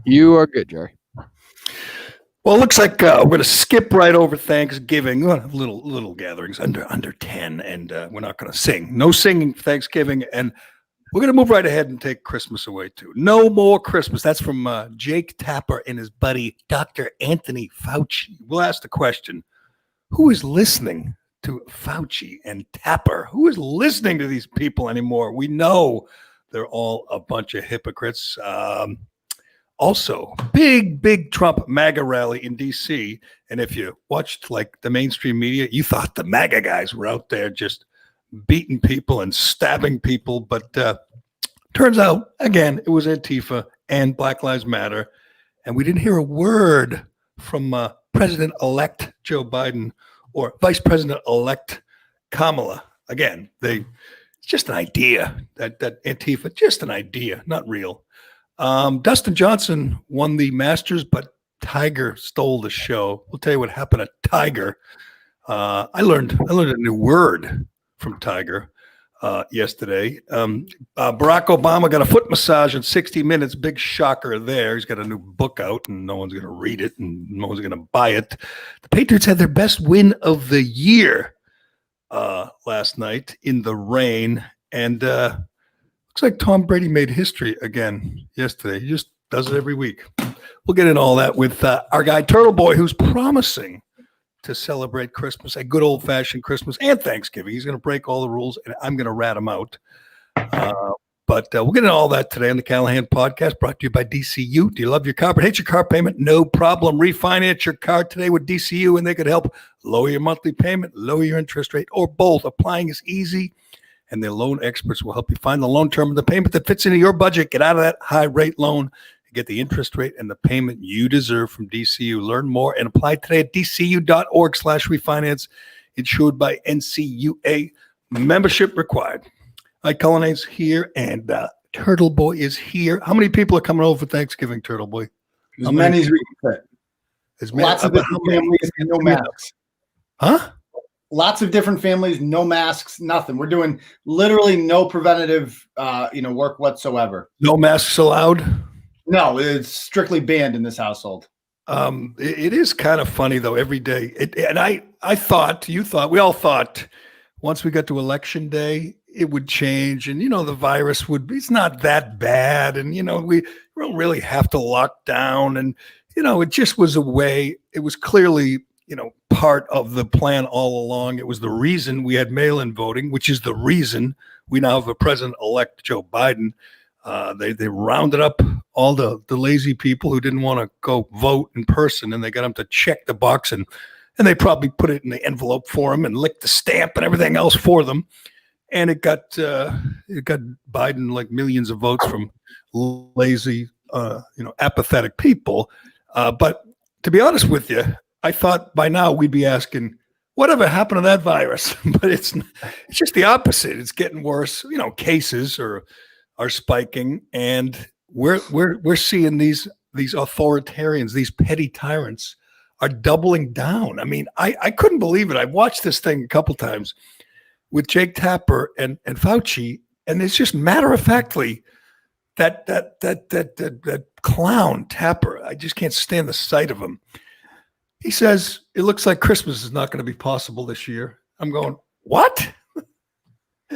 You are good, Jerry. Well, it looks like we're going to skip right over Thanksgiving. We'll have little gatherings under 10, and we're not going to sing. No singing for Thanksgiving, and we're going to move right ahead and take Christmas away, too. No more Christmas. That's from Jake Tapper and his buddy, Dr. Anthony Fauci. We'll ask the question, who is listening to Fauci and Tapper? Who is listening to these people anymore? We know they're all a bunch of hypocrites. Also, big Trump MAGA rally in D.C. And if you watched like the mainstream media, you thought the MAGA guys were out there just beating people and stabbing people. But turns out, again, it was Antifa and Black Lives Matter. And we didn't hear a word from President-elect Joe Biden or Vice President-elect Kamala. Again, it's just an idea, that Antifa, just an idea, not real. Dustin Johnson won the Masters, but Tiger stole the show. We'll tell you what happened to Tiger. I learned a new word from Tiger yesterday. Barack Obama got a foot massage in 60 minutes. Big shocker there. He's got a new book out, and no one's going to read it, and no one's going to buy it. The Patriots had their best win of the year last night in the rain, and looks like Tom Brady made history again yesterday. He just does it every week. We'll get into all that with our guy Turtleboy, who's promising to celebrate Christmas, a good old-fashioned Christmas and Thanksgiving. He's going to break all the rules, and I'm going to rat him out. But we'll get into all that today on the Callahan Podcast, brought to you by DCU. Do you love your car but hate your car payment? No problem. Refinance your car today with DCU, and they could help lower your monthly payment, lower your interest rate, or both. Applying is easy, and their loan experts will help you find the loan term and the payment that fits into your budget. Get out of that high-rate loan and get the interest rate and the payment you deserve from DCU. Learn more and apply today at dcu.org/refinance. Insured by NCUA. Membership required. All right, Cullinane's here, and Turtleboy is here. How many people are coming over for Thanksgiving, Turtleboy? As many as we can fit. Lots of different families, no masks. Huh? Lots of different families, no masks, nothing. We're doing literally no preventative, work whatsoever. No masks allowed? No, it's strictly banned in this household. It is kind of funny, though, every day. I thought, we all thought once we got to election day, it would change, and the virus it's not that bad, and we don't really have to lock down, and it just was a way. It was clearly part of the plan all along. It was the reason we had mail-in voting, which is the reason we now have a president-elect Joe Biden. They rounded up all the lazy people who didn't want to go vote in person, and they got them to check the box, and they probably put it in the envelope for them and licked the stamp and everything else for them. And it got Biden like millions of votes from lazy, apathetic people. But to be honest with you, I thought by now we'd be asking, whatever happened to that virus? But it's just the opposite. It's getting worse. Cases are spiking, and we're seeing these authoritarians, these petty tyrants, are doubling down. I mean, I couldn't believe it. I watched this thing a couple times with Jake Tapper and Fauci, and it's just matter-of-factly that clown Tapper. I just can't stand the sight of him. He says it looks like Christmas is not going to be possible this year. I'm going, what?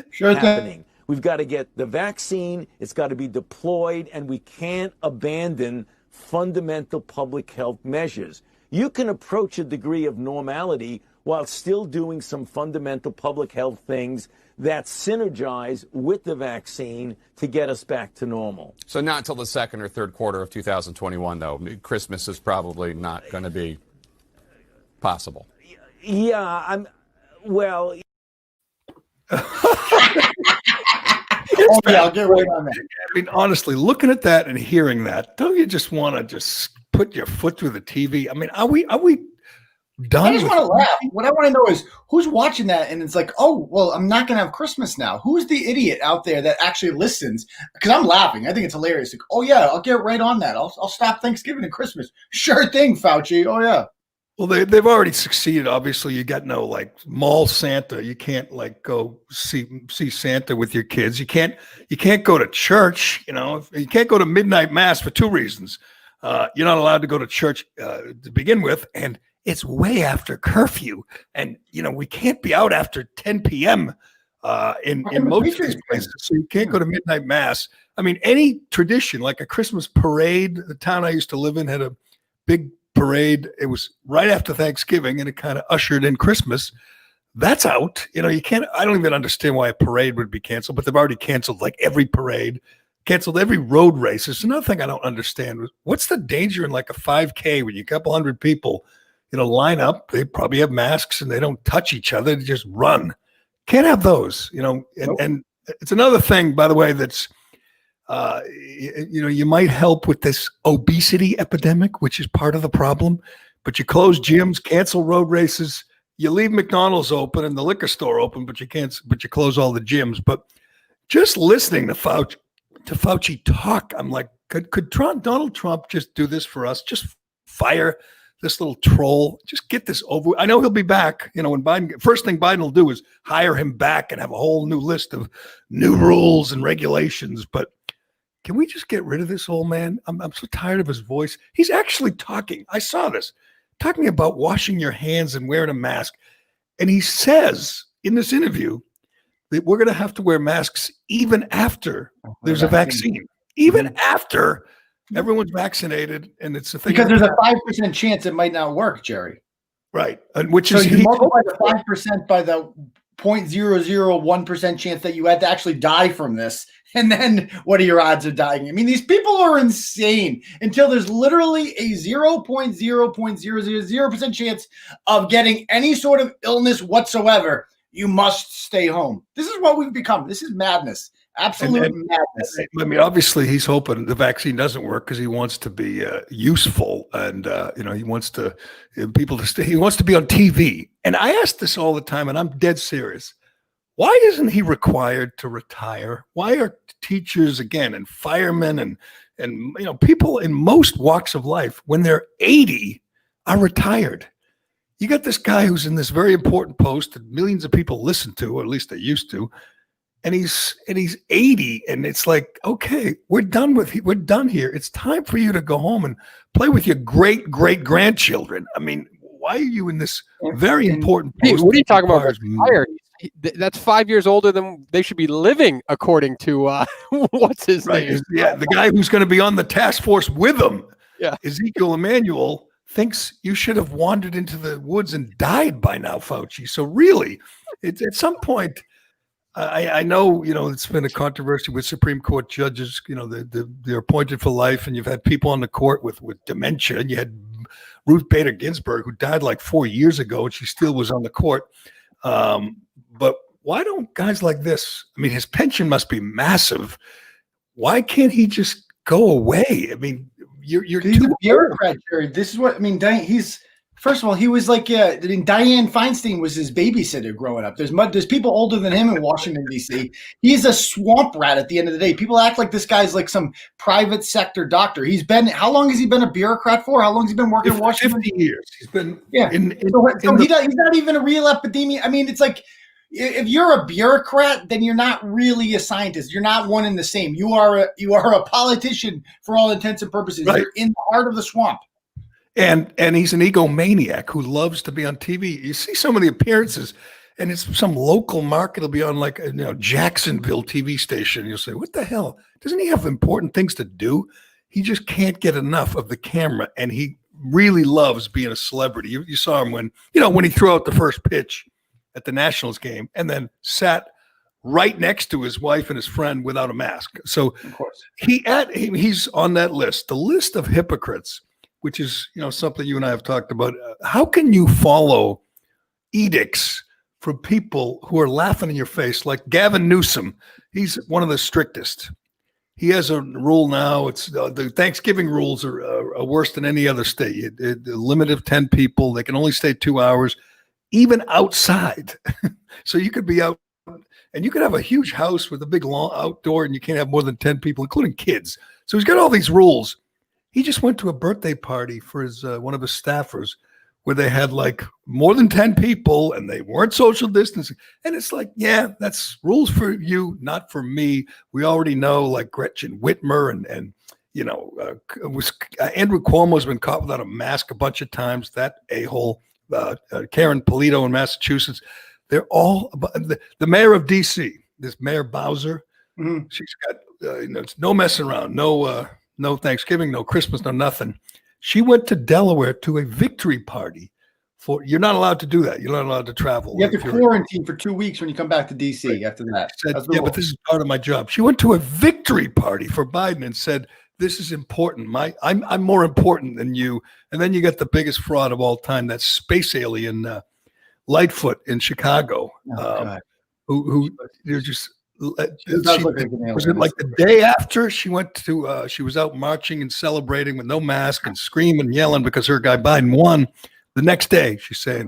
Sure thing. We've got to get the vaccine. It's got to be deployed, and we can't abandon fundamental public health measures. You can approach a degree of normality while still doing some fundamental public health things that synergize with the vaccine to get us back to normal. So not until the second or third quarter of 2021, though. Christmas is probably not going to be possible. Yeah, well. I'll get right on that. I mean, honestly, looking at that and hearing that, don't you just want to just put your foot through the TV? I mean, are we done? I just want to laugh. What I want to know is who's watching that, and it's like, oh, well, I'm not going to have Christmas now. Who's the idiot out there that actually listens? Because I'm laughing. I think it's hilarious. Like, oh yeah, I'll get right on that. I'll stop Thanksgiving and Christmas. Sure thing, Fauci. Oh yeah. Well, they've already succeeded. Obviously, you got no like mall Santa. You can't like go see Santa with your kids. You can't go to church. You can't go to midnight mass for two reasons. You're not allowed to go to church to begin with, and it's way after curfew. And we can't be out after 10 p.m. In most of these places, so you can't go to midnight mass. I mean, any tradition like a Christmas parade. The town I used to live in had a big parade. It was right after Thanksgiving, and it kind of ushered in Christmas. That's out. You can't. I don't even understand why a parade would be canceled, but they've already canceled like every parade, canceled every road race. There's another thing I don't understand. What's the danger in like a 5K when you a couple hundred people, line up? They probably have masks and they don't touch each other. They just run. Can't have those. And it's another thing, by the way, that's you might help with this obesity epidemic, which is part of the problem, but you close gyms, cancel road races, you leave McDonald's open and the liquor store open, but you close all the gyms. But just listening to Fauci talk, I'm like, could Donald Trump just do this for us? Just fire this little troll, just get this over. I know he'll be back. When first thing Biden will do is hire him back and have a whole new list of new rules and regulations. But can we just get rid of this old man? I'm so tired of his voice. He's actually talking. I saw this, talking about washing your hands and wearing a mask. And he says in this interview that we're going to have to wear masks even after there's a vaccine, even after everyone's vaccinated. And it's a thing. Because there's a 5% chance it might not work, Jerry. Right. And which so is you multiply the 5% by the 0.001% chance that you had to actually die from this. And then what are your odds of dying? I mean, these people are insane until there's literally a 0.000% chance of getting any sort of illness whatsoever. You must stay home. This is what we've become. This is madness. Absolute madness. I mean, obviously, he's hoping the vaccine doesn't work because he wants to be useful, and he wants people to stay. He wants to be on TV. And I ask this all the time, and I'm dead serious. Why isn't he required to retire? Why are teachers again and firemen and people in most walks of life when they're 80 are retired? You got this guy who's in this very important post that millions of people listen to, or at least they used to. And he's 80, and it's like, okay, we're done here. It's time for you to go home and play with your great grandchildren. I mean, why are you in this very important post? What are you talking about? Retired? That's 5 years older than they should be living, according to what's his name? Yeah, the guy who's going to be on the task force with him. Yeah, Ezekiel Emanuel thinks you should have wandered into the woods and died by now, Fauci. So really, it's at some point. I know, it's been a controversy with Supreme Court judges, they're appointed for life, and you've had people on the court with dementia, and you had Ruth Bader Ginsburg, who died like 4 years ago, and she still was on the court. But why don't guys like this, I mean, his pension must be massive. Why can't he just go away? I mean, you're too a bureaucrat, Jerry. This is what, I mean, first of all, he was like, Dianne Feinstein was his babysitter growing up. There's people older than him in Washington, D.C. He's a swamp rat at the end of the day. People act like this guy's like some private sector doctor. How long has he been a bureaucrat for? How long has he been working in Washington? 50 years. He's been, he's not even a real epidemiologist. I mean, it's like, if you're a bureaucrat, then you're not really a scientist. You're not one and the same. You are a politician for all intents and purposes. Right. You're in the heart of the swamp. And he's an egomaniac who loves to be on TV. You see some of the appearances, and it's some local market. Will be on like Jacksonville TV station. You'll say, "What the hell? Doesn't he have important things to do?" He just can't get enough of the camera, and he really loves being a celebrity. You saw him when he threw out the first pitch at the Nationals game, and then sat right next to his wife and his friend without a mask. So of course he's on that list, the list of hypocrites. Which is, something you and I have talked about. How can you follow edicts from people who are laughing in your face? Like Gavin Newsom, he's one of the strictest. He has a rule now. It's the Thanksgiving rules are worse than any other state. A limit of 10 people. They can only stay 2 hours, even outside. So you could be out, and you could have a huge house with a big long outdoor, and you can't have more than 10 people, including kids. So he's got all these rules. He just went to a birthday party for his one of his staffers where they had like more than 10 people and they weren't social distancing. And it's like, yeah, that's rules for you, not for me. We already know, like Gretchen Whitmer and Andrew Cuomo's been caught without a mask a bunch of times. That a-hole, Karen Polito in Massachusetts, they're all the mayor of D.C., this Mayor Bowser. Mm-hmm. She's got it's no messing around, no Thanksgiving, no Christmas, no nothing. She went to Delaware to a victory party. You're not allowed to do that. You're not allowed to travel. You have to quarantine for 2 weeks when you come back to D.C. Right. After that. But this is part of my job. She went to a victory party for Biden and said, "This is important. I'm more important than you." And then you get the biggest fraud of all time, that space alien Lightfoot in Chicago, who they're just. Was it like the day after she went to? She was out marching and celebrating with no mask and screaming and yelling because her guy Biden won. The next day, she's saying,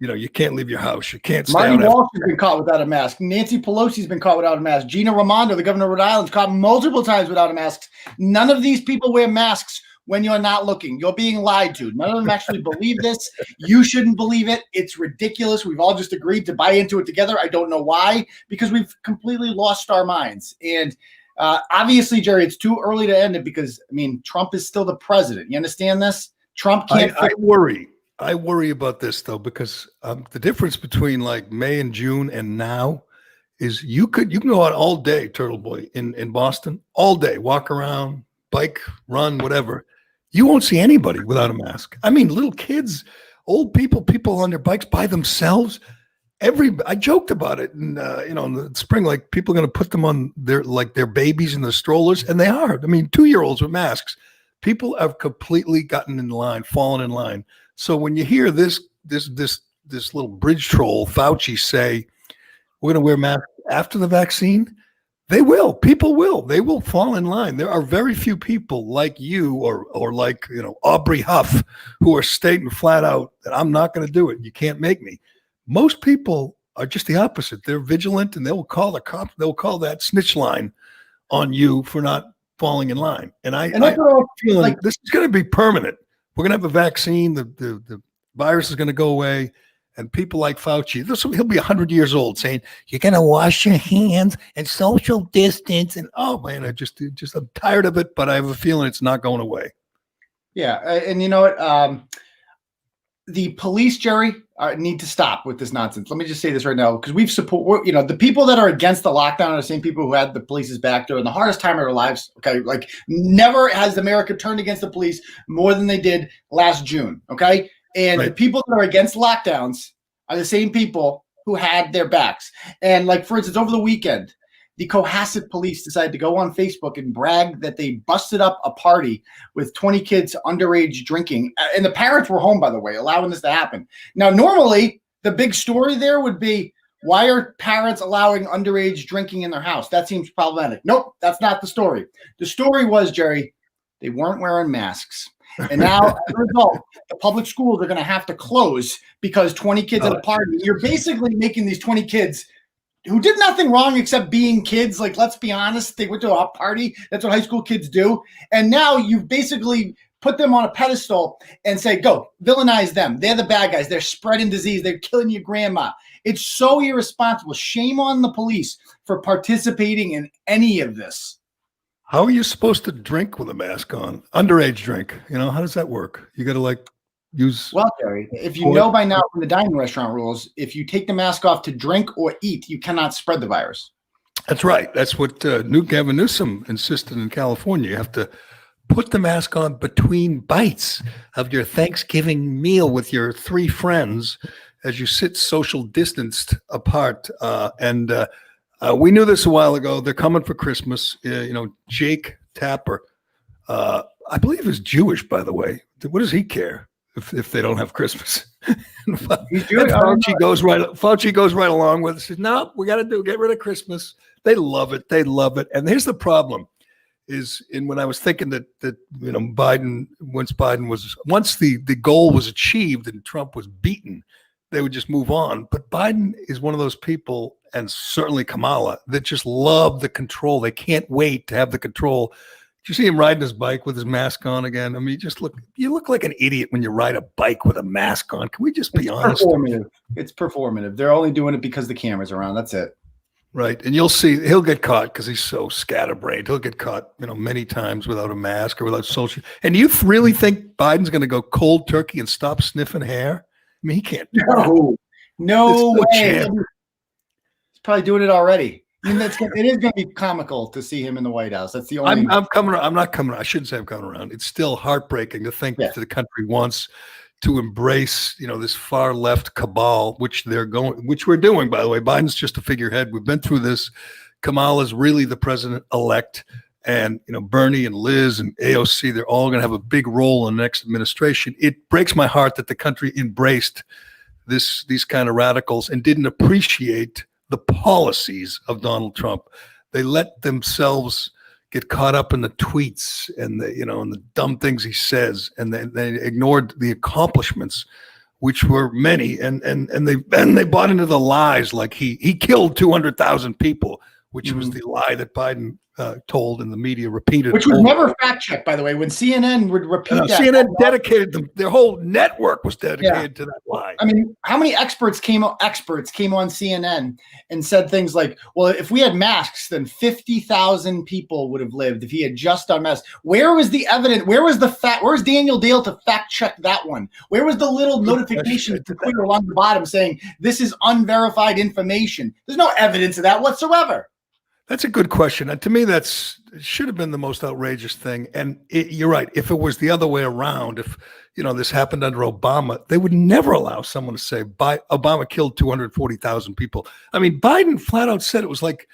you can't leave your house. You can't stay out. Marty Walsh has been caught without a mask. Nancy Pelosi's been caught without a mask. Gina Raimondo, the governor of Rhode Island, is caught multiple times without a mask. None of these people wear masks when you're not looking. You're being lied to. None of them actually believe this. You shouldn't believe it. It's ridiculous. We've all just agreed to buy into it together. I don't know why, because we've completely lost our minds. And obviously, Jerry, it's too early to end it because, Trump is still the president. You understand this? Trump can't. I worry about this, though, because the difference between like May and June and now is you can go out all day, Turtleboy, in Boston, all day, walk around, bike, run, whatever. You won't see anybody without a mask. Little kids, old people on their bikes by themselves. I joked about it in the spring, like people are going to put them on their babies in the strollers, and they are. 2-year-olds with masks. People have completely gotten in line, fallen in line. So when you hear this little bridge troll Fauci say we're going to wear masks after the vaccine, they will. People will. They will fall in line. There are very few people like you or like Aubrey Huff who are stating flat out that I'm not going to do it. You can't make me. Most people are just the opposite. They're vigilant and they will call the cops. They'll call that snitch line on you for not falling in line. And I'm feeling like this is going to be permanent. We're going to have a vaccine. The virus is going to go away. And people like Fauci, he'll be 100 years old saying, you're going to wash your hands and social distance. And, oh, man, I'm tired of it, but I have a feeling it's not going away. Yeah. And you know what? The police, Jerry, need to stop with this nonsense. Let me just say this right now, because the people that are against the lockdown are the same people who had the police's back during the hardest time of their lives. Okay. Like never has America turned against the police more than they did last June. Okay. And right. The people that are against lockdowns are the same people who had their backs. And like, for instance, over the weekend, the Cohasset police decided to go on Facebook and brag that they busted up a party with 20 kids underage drinking. And the parents were home, by the way, allowing this to happen. Now, normally, the big story there would be, why are parents allowing underage drinking in their house? That seems problematic. Nope, that's not the story. The story was, Jerry, they weren't wearing masks. And now, as a result, the public schools are going to have to close because 20 kids at a party. You're basically making these 20 kids who did nothing wrong except being kids. Like, let's be honest, they went to a party. That's what high school kids do. And now you've basically put them on a pedestal and say, go, villainize them. They're the bad guys. They're spreading disease. They're killing your grandma. It's so irresponsible. Shame on the police for participating in any of this. How are you supposed to drink with a mask on? Underage drink. How does that work? You got to use. Well, Jerry, if you know by now from the dining restaurant rules, if you take the mask off to drink or eat, you cannot spread the virus. That's right. That's what Gavin Newsom insisted in California. You have to put the mask on between bites of your Thanksgiving meal with your 3 friends as you sit social distanced apart. We knew this a while ago. They're coming for Christmas. Jake Tapper, I believe is Jewish, by the way. What does he care if they don't have Christmas? Fauci goes right along with it. Says, no, we got to get rid of Christmas. They love it. And here's the problem when I was thinking that Biden, once the goal was achieved and Trump was beaten, they would just move on. But Biden is one of those people, and certainly Kamala, that just love the control. They can't wait to have the control. you see him riding his bike with his mask on again? I mean, you look like an idiot when you ride a bike with a mask on. Can we just be honest? Performative. It's performative. They're only doing it because the camera's around. That's it. Right. And you'll see he'll get caught because he's so scatterbrained. He'll get caught, many times without a mask or without social. And you really think Biden's going to go cold turkey and stop sniffing hair? I mean, he can't do that. No way. He's probably doing it already. I mean, it is going to be comical to see him in the White House. That's the only. I'm coming around. I'm not coming around. I shouldn't say I'm coming around. It's still heartbreaking to think that the country wants to embrace, this far left cabal, which we're doing, by the way. Biden's just a figurehead. We've been through this. Kamala's really the president-elect, and, Bernie and Liz and AOC, they're all going to have a big role in the next administration. It breaks my heart that the country embraced these kind of radicals and didn't appreciate the policies of Donald Trump. They let themselves get caught up in the tweets and the dumb things he says, and they ignored the accomplishments, which were many, and they bought into the lies, like he killed 200,000 people, which was the lie that Biden told and the media repeated. Which was never fact checked, by the way. When CNN would repeat that. CNN dedicated them. Their whole network was dedicated to that lie. I mean, how many experts came on CNN and said things like, well, if we had masks, then 50,000 people would have lived if he had just done masks. Where was the evidence? Where was where's Daniel Dale to fact check that one? Where was the little notification to clear along the bottom saying this is unverified information? There's no evidence of that whatsoever. That's a good question. And to me, should have been the most outrageous thing. And you're right. If it was the other way around, if this happened under Obama, they would never allow someone to say Obama killed 240,000 people. I mean, Biden flat out said it was like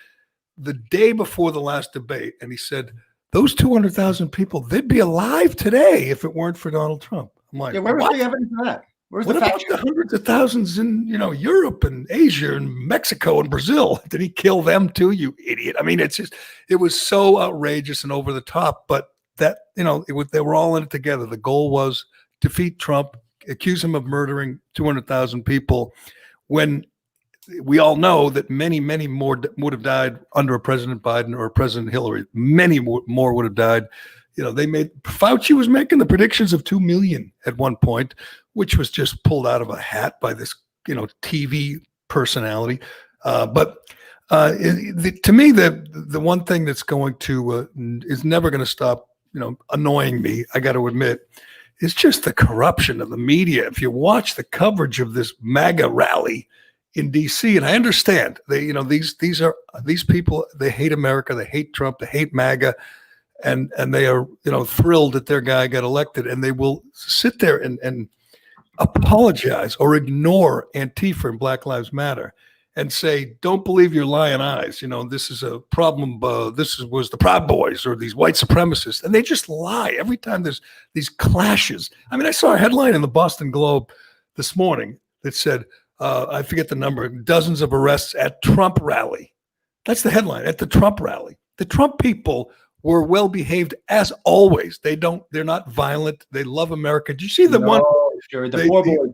the day before the last debate, and he said those 200,000 people, they'd be alive today if it weren't for Donald Trump. I'm like, where was the evidence of that? Where's what about the hundreds of thousands in Europe and Asia and Mexico and Brazil? Did he kill them too, you idiot? I mean, it was so outrageous and over the top, but that they were all in it together. The goal was defeat Trump, accuse him of murdering 200,000 people, when we all know that many more would have died under a President Biden or a President Hillary. Many more would have died. Fauci was making the predictions of 2 million at one point, which was just pulled out of a hat by this, TV personality. But to me, the one thing that's going to is never going to stop, annoying me, I got to admit, is just the corruption of the media. If you watch the coverage of this MAGA rally in DC, and I understand these people, they hate America, they hate Trump, they hate MAGA. And they are, thrilled that their guy got elected, and they will sit there and apologize or ignore Antifa and Black Lives Matter and say, don't believe your lying eyes. This is a problem. Was the Proud Boys or these white supremacists. And they just lie every time there's these clashes. I mean, I saw a headline in the Boston Globe this morning that said, I forget the number, dozens of arrests at Trump rally. That's the headline, at the Trump rally. The Trump people were well behaved as always. They're not violent. They love America. Did you see the one? Sure. The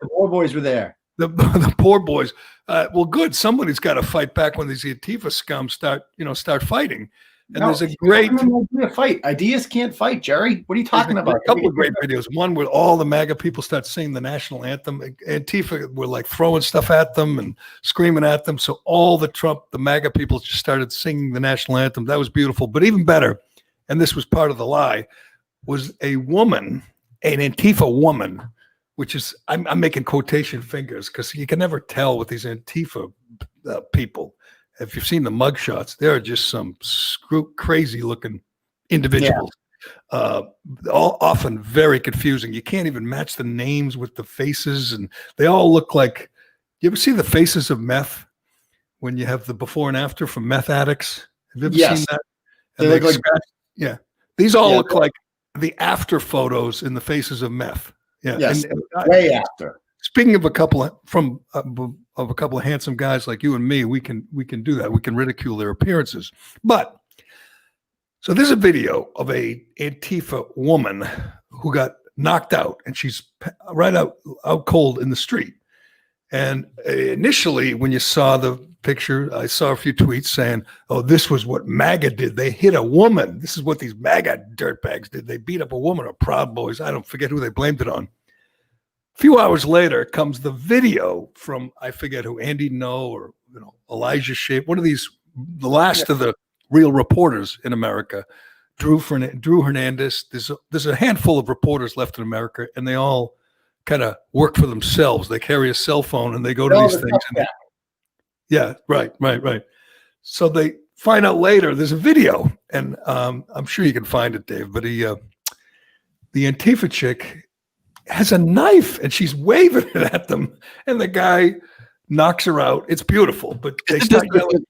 poor boys were there. The poor boys. Well, good. Somebody's got to fight back when these Antifa scum start fighting. And there's a great fight. Ideas can't fight, Jerry. What are you talking about? A couple of great videos. One where all the MAGA people start singing the national anthem. Antifa were like throwing stuff at them and screaming at them. So all the MAGA people just started singing the national anthem. That was beautiful. But even better, and this was part of the lie, was a woman, an Antifa woman, which is, I'm making quotation fingers because you can never tell with these Antifa people. If you've seen the mugshots, there are just some crazy looking individuals, all often very confusing. You can't even match the names with the faces, and they all look like, you ever see the faces of meth when you have the before and after from meth addicts? Have you ever seen that? And they look like, these all look like the after photos in the faces of meth. Yeah, yes, and way after. Speaking of a couple of handsome guys like you and me, we can do that. We can ridicule their appearances. But so there's a video of a Antifa woman who got knocked out, and she's right out cold in the street. And initially, when you saw the picture, I saw a few tweets saying, "Oh, this was what MAGA did. They hit a woman. This is what these MAGA dirtbags did. They beat up a woman or Proud Boys." I don't forget who they blamed it on. A few hours later comes the video from, I forget who, Andy No or Elijah Shea, one of these, the last of the real reporters in America, Drew Hernandez. There's a handful of reporters left in America, and they all kind of work for themselves. They carry a cell phone and they go to these things. And right. So they find out later there's a video, and I'm sure you can find it, Dave. But the Antifa chick has a knife and she's waving it at them, and the guy knocks her out. It's beautiful, but they start yelling,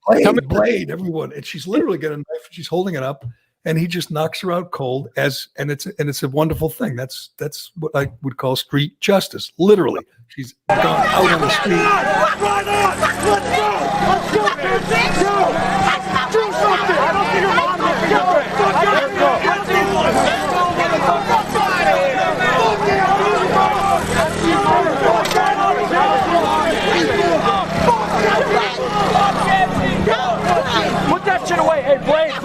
blade, everyone, and she's literally got a knife and she's holding it up. And he just knocks her out cold, and it's a wonderful thing. That's what I would call street justice. Literally, she's gone out on the street. Let's go! Let's go, kids! Go! Do something! I don't see your mom. Let's go! Put that shit away! Hey, Blade!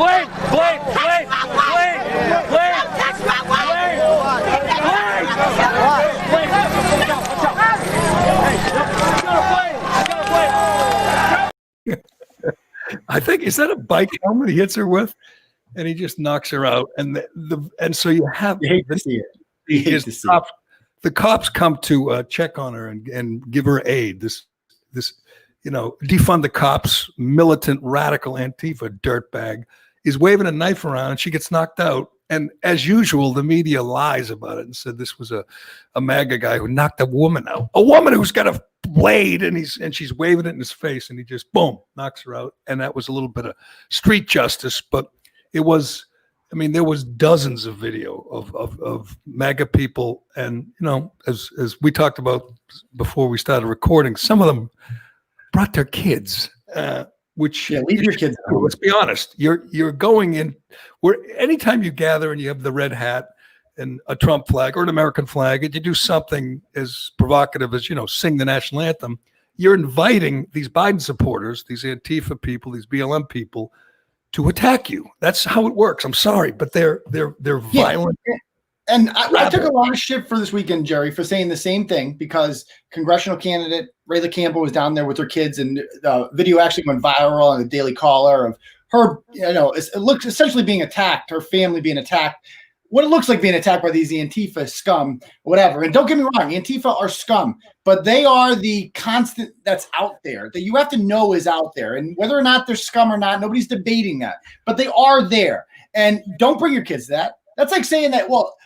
I think, is that a bike helmet he hits her with? And he just knocks her out. And and so you have hate to see it. The cops come to check on her and give her aid. This defund the cops, militant, radical Antifa dirtbag is waving a knife around, and she gets knocked out. And as usual, the media lies about it and said this was a MAGA guy who knocked a woman out, a woman who's got a blade, and she's waving it in his face, and he just boom knocks her out. And that was a little bit of street justice, but it was. I mean, there was dozens of video of MAGA people, and as we talked about before we started recording, some of them brought their kids. Which leave your kids home. Let's be honest. You're going in where anytime you gather and you have the red hat and a Trump flag or an American flag, and you do something as provocative as sing the national anthem, you're inviting these Biden supporters, these Antifa people, these BLM people, to attack you. That's how it works. I'm sorry, but they're violent. And I took a lot of shit for this weekend, Jerry, for saying the same thing, because congressional candidate Rayla Campbell was down there with her kids, and the video actually went viral on the Daily Caller of her, it looks essentially being attacked, her family being attacked, what it looks like being attacked by these Antifa scum, whatever. And don't get me wrong, Antifa are scum, but they are the constant that's out there that you have to know is out there. And whether or not they're scum or not, nobody's debating that, but they are there. And don't bring your kids to that. That's like saying that, well,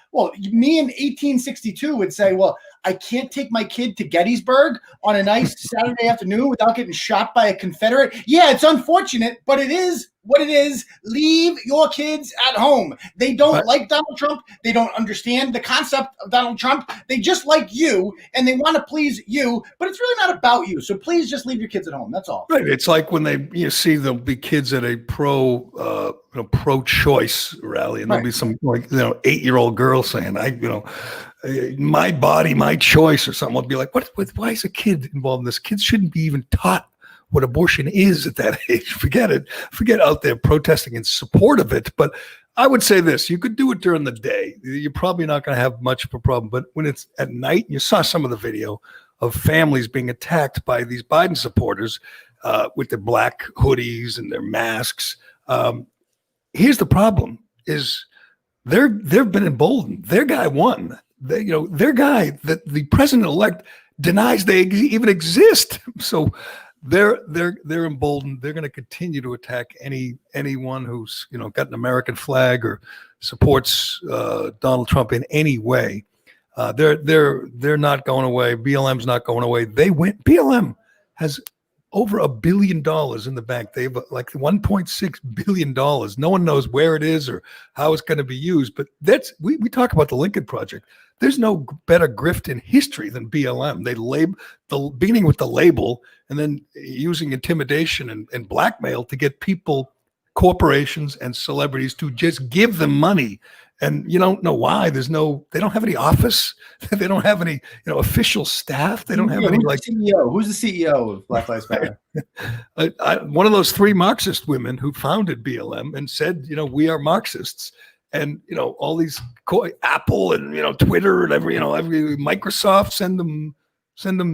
me in 1862 would say, well, I can't take my kid to Gettysburg on a nice Saturday afternoon without getting shot by a Confederate. Yeah, it's unfortunate, but it is what it is. Leave your kids at home. They don't like Donald Trump. They don't understand the concept of Donald Trump. They just like you, and they want to please you, but it's really not about you. So please just leave your kids at home. That's all. Right. It's like when they see there'll be kids at a pro-choice rally, and there'll be some 8-year-old girl saying, my body, my choice, or something. I'll be like, why is a kid involved in this? Kids shouldn't be even taught what abortion is at that age. Forget it. Forget out there protesting in support of it. But I would say this, you could do it during the day. You're probably not going to have much of a problem. But when it's at night, you saw some of the video of families being attacked by these Biden supporters with their black hoodies and their masks. Here's the problem is they've been emboldened. Their guy won. Their guy, the president-elect, denies they even exist. So they're emboldened. They're going to continue to attack anyone who's got an American flag or supports Donald Trump in any way. They're not going away. BLM's not going away. They went. BLM has over $1 billion in the bank. They have like $1.6 billion. No one knows where it is or how it's going to be used. But we talk about the Lincoln Project. There's no better grift in history than BLM. They beginning with the label and then using intimidation and blackmail to get people, corporations and celebrities to just give them money And you don't know why. They don't have any office. They don't have any, official staff. They don't have any who's the CEO? Who's the CEO of Black Lives Matter? One of those 3 Marxist women who founded BLM and said, we are Marxists. And, all these Apple and, Twitter and every Microsoft send them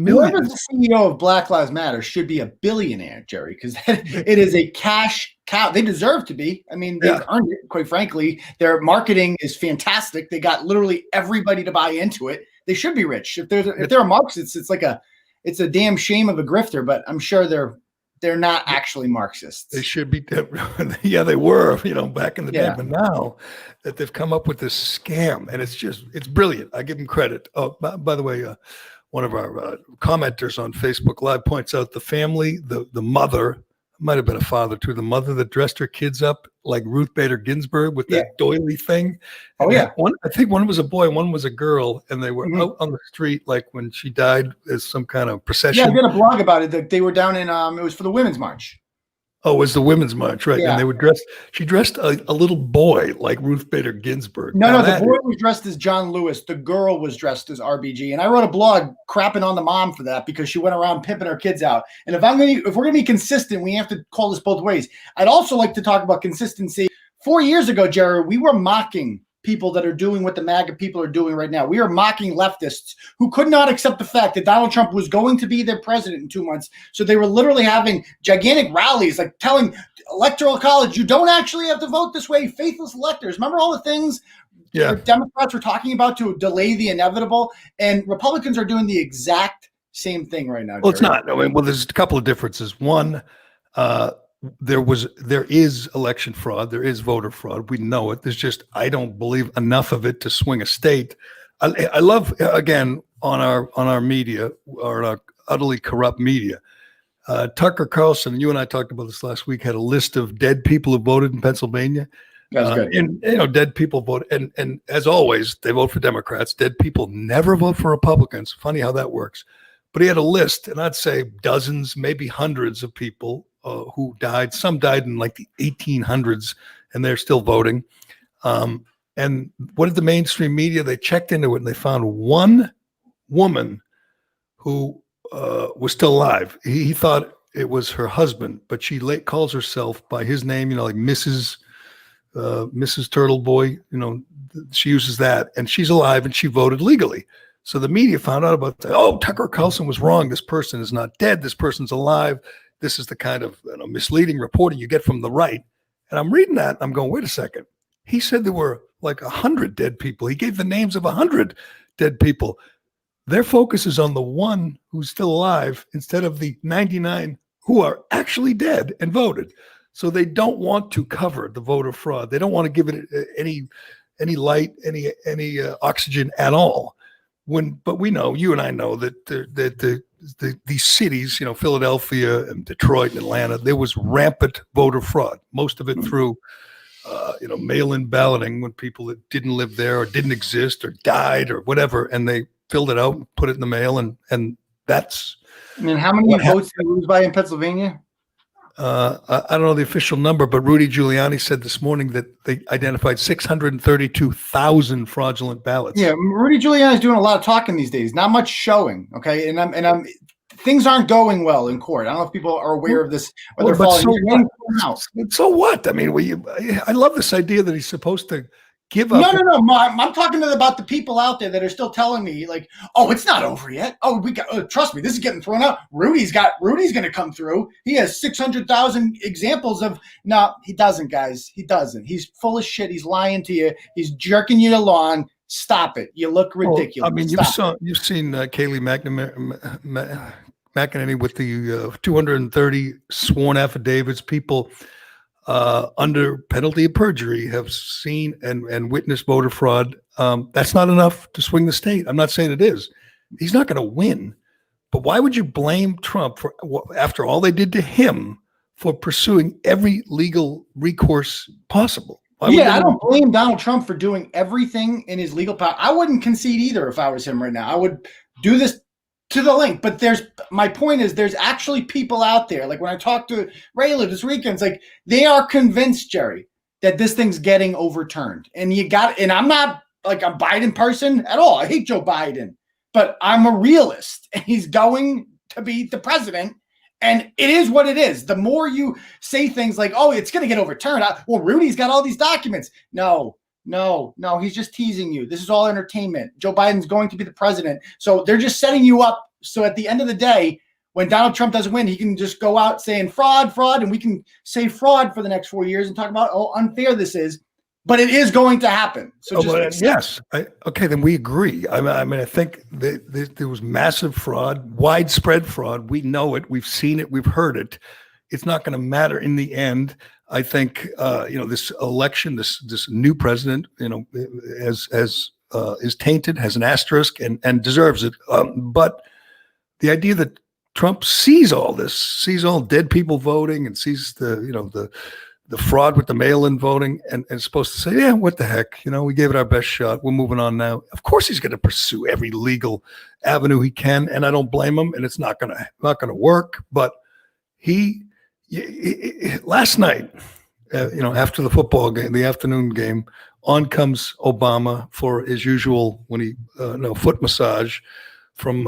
millions. Whoever's the CEO of Black Lives Matter should be a billionaire, Jerry, because it is a cash cow. They deserve to be. I mean, they've earned it, quite frankly. Their marketing is fantastic. They got literally everybody to buy into it. They should be rich. If they're a Marxist, it's a damn shame of a grifter, but I'm sure they're not actually Marxists. They should be. Yeah, they were, back in the day. But now that they've come up with this scam, and it's brilliant. I give them credit. Oh, by the way, one of our commenters on Facebook Live points out the family, the mother, might have been a father too, the mother that dressed her kids up like Ruth Bader Ginsburg with that doily thing. Oh, and yeah. I think one was a boy, one was a girl, and they were out on the street like when she died as some kind of procession. Yeah, I did a blog about it. That they were down in, it was for the Women's March. Oh, it was the Women's March, right? Yeah. And she dressed a little boy like Ruth Bader Ginsburg. No, the boy was dressed as John Lewis. The girl was dressed as RBG. And I wrote a blog crapping on the mom for that because she went around pimping her kids out. And if we're gonna be consistent, we have to call this both ways. I'd also like to talk about consistency. 4 years ago, Jared, we were mocking people that are doing what the MAGA people are doing right now. We are mocking leftists who could not accept the fact that Donald Trump was going to be their president in 2 months. So they were literally having gigantic rallies, like telling Electoral College, you don't actually have to vote this way, faithless electors. Remember all the things Democrats were talking about to delay the inevitable? And Republicans are doing the exact same thing right now. Well, it's not. I mean, there's a couple of differences. One, there is election fraud. There is voter fraud. We know it. There's just, I don't believe enough of it to swing a state. I love, again, on our media, or our utterly corrupt media, Tucker Carlson, you and I talked about this last week, had a list of dead people who voted in Pennsylvania. That's good. And dead people vote. And as always, they vote for Democrats. Dead people never vote for Republicans. Funny how that works. But he had a list, and I'd say dozens, maybe hundreds of people who died. Some died in like the 1800s, and they're still voting. And what did the mainstream media? They checked into it, and they found one woman who was still alive. He thought it was her husband, but she calls herself by his name, like Mrs. Turtleboy. She uses that, and she's alive, and she voted legally. So the media found out about that. Oh, Tucker Carlson was wrong. This person is not dead. This person's alive. This is the kind of misleading reporting you get from the right. And I'm reading that. And I'm going, wait a second. He said there were like 100 dead people. He gave the names of 100 dead people. Their focus is on the one who's still alive instead of the 99 who are actually dead and voted. So they don't want to cover the voter fraud. They don't want to give it any light, any oxygen at all. But we know, you and I know that these cities, Philadelphia and Detroit and Atlanta, there was rampant voter fraud. Most of it through, mail-in balloting when people that didn't live there or didn't exist or died or whatever, and they filled it out and put it in the mail, and that's. I mean, how many votes did they lose by in Pennsylvania? I don't know the official number, but Rudy Giuliani said this morning that they identified 632,000 fraudulent ballots. Yeah, Rudy Giuliani is doing a lot of talking these days, not much showing. Okay, and things aren't going well in court. I don't know if people are aware of this or they're following. So what? I mean, I love this idea that he's supposed to give up. No. I'm talking about the people out there that are still telling me, like, oh, it's not over yet. Oh, trust me, this is getting thrown out. Rudy's going to come through. He has 600,000 examples of. No, he doesn't, guys. He doesn't. He's full of shit. He's lying to you. He's jerking you along. Stop it. You look ridiculous. Well, I mean, you've seen Kayleigh McEnany with the 230 sworn affidavits. People under penalty of perjury have seen and witnessed voter fraud. That's not enough to swing the state. I'm not saying it is. He's not going to win. But why would you blame Trump for, after all they did to him, for pursuing every legal recourse possible? I don't blame Donald Trump for doing everything in his legal power. I wouldn't concede either if I was him right now. I would do this to the link. But my point is, there's actually people out there. Like when I talked to Rayla this weekend, it's like they are convinced, Jerry, that this thing's getting overturned. And I'm not like a Biden person at all. I hate Joe Biden, but I'm a realist, and he's going to be the president. And it is what it is. The more you say things like, oh, it's going to get overturned. Well, Rudy's got all these documents. No, he's just teasing you. This is all entertainment. Joe Biden's going to be the president. So they're just setting you up. So at the end of the day, when Donald Trump doesn't win, he can just go out saying fraud, and we can say fraud for the next 4 years and talk about how unfair this is. But it is going to happen. So yes. Okay, then we agree. I mean, I think there was massive fraud, widespread fraud. We know it. We've seen it. We've heard it. It's not going to matter in the end. I think this election, this new president, is tainted, has an asterisk, and deserves it. But the idea that Trump sees all this, sees all dead people voting, and sees the fraud with the mail-in voting, and is supposed to say, yeah, what the heck? We gave it our best shot. We're moving on now. Of course, he's going to pursue every legal avenue he can, and I don't blame him. And it's not going to work. But last night, after the football game, the afternoon game, on comes Obama for his usual foot massage from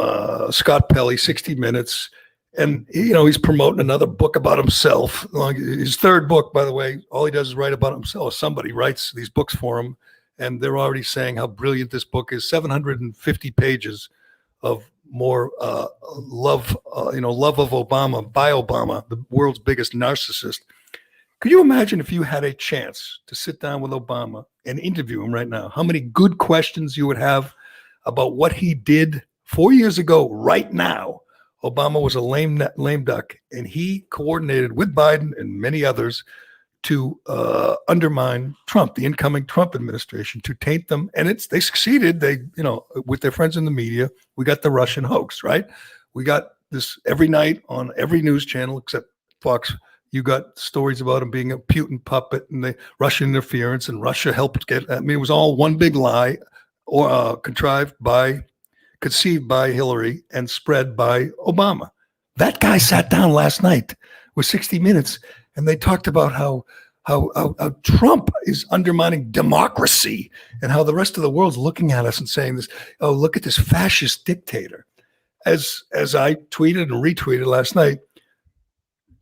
Scott Pelley, 60 Minutes. And, he's promoting another book about himself. His third book, by the way, all he does is write about himself. Somebody writes these books for him, and they're already saying how brilliant this book is. 750 pages of more love of Obama by Obama, the world's biggest narcissist. Could you imagine if you had a chance to sit down with Obama and interview him right now? How many good questions you would have about what he did 4 years ago right now? Obama was a lame duck, and he coordinated with Biden and many others to undermine Trump, the incoming Trump administration, to taint them. And they succeeded. They, with their friends in the media, we got the Russian hoax, right? We got this every night on every news channel except Fox. You got stories about him being a Putin puppet and the Russian interference, and Russia helped it was all one big lie, or conceived by Hillary and spread by Obama. That guy sat down last night with 60 Minutes, and they talked about how Trump is undermining democracy, and how the rest of the world's looking at us and saying this, oh, look at this fascist dictator. As I tweeted and retweeted last night,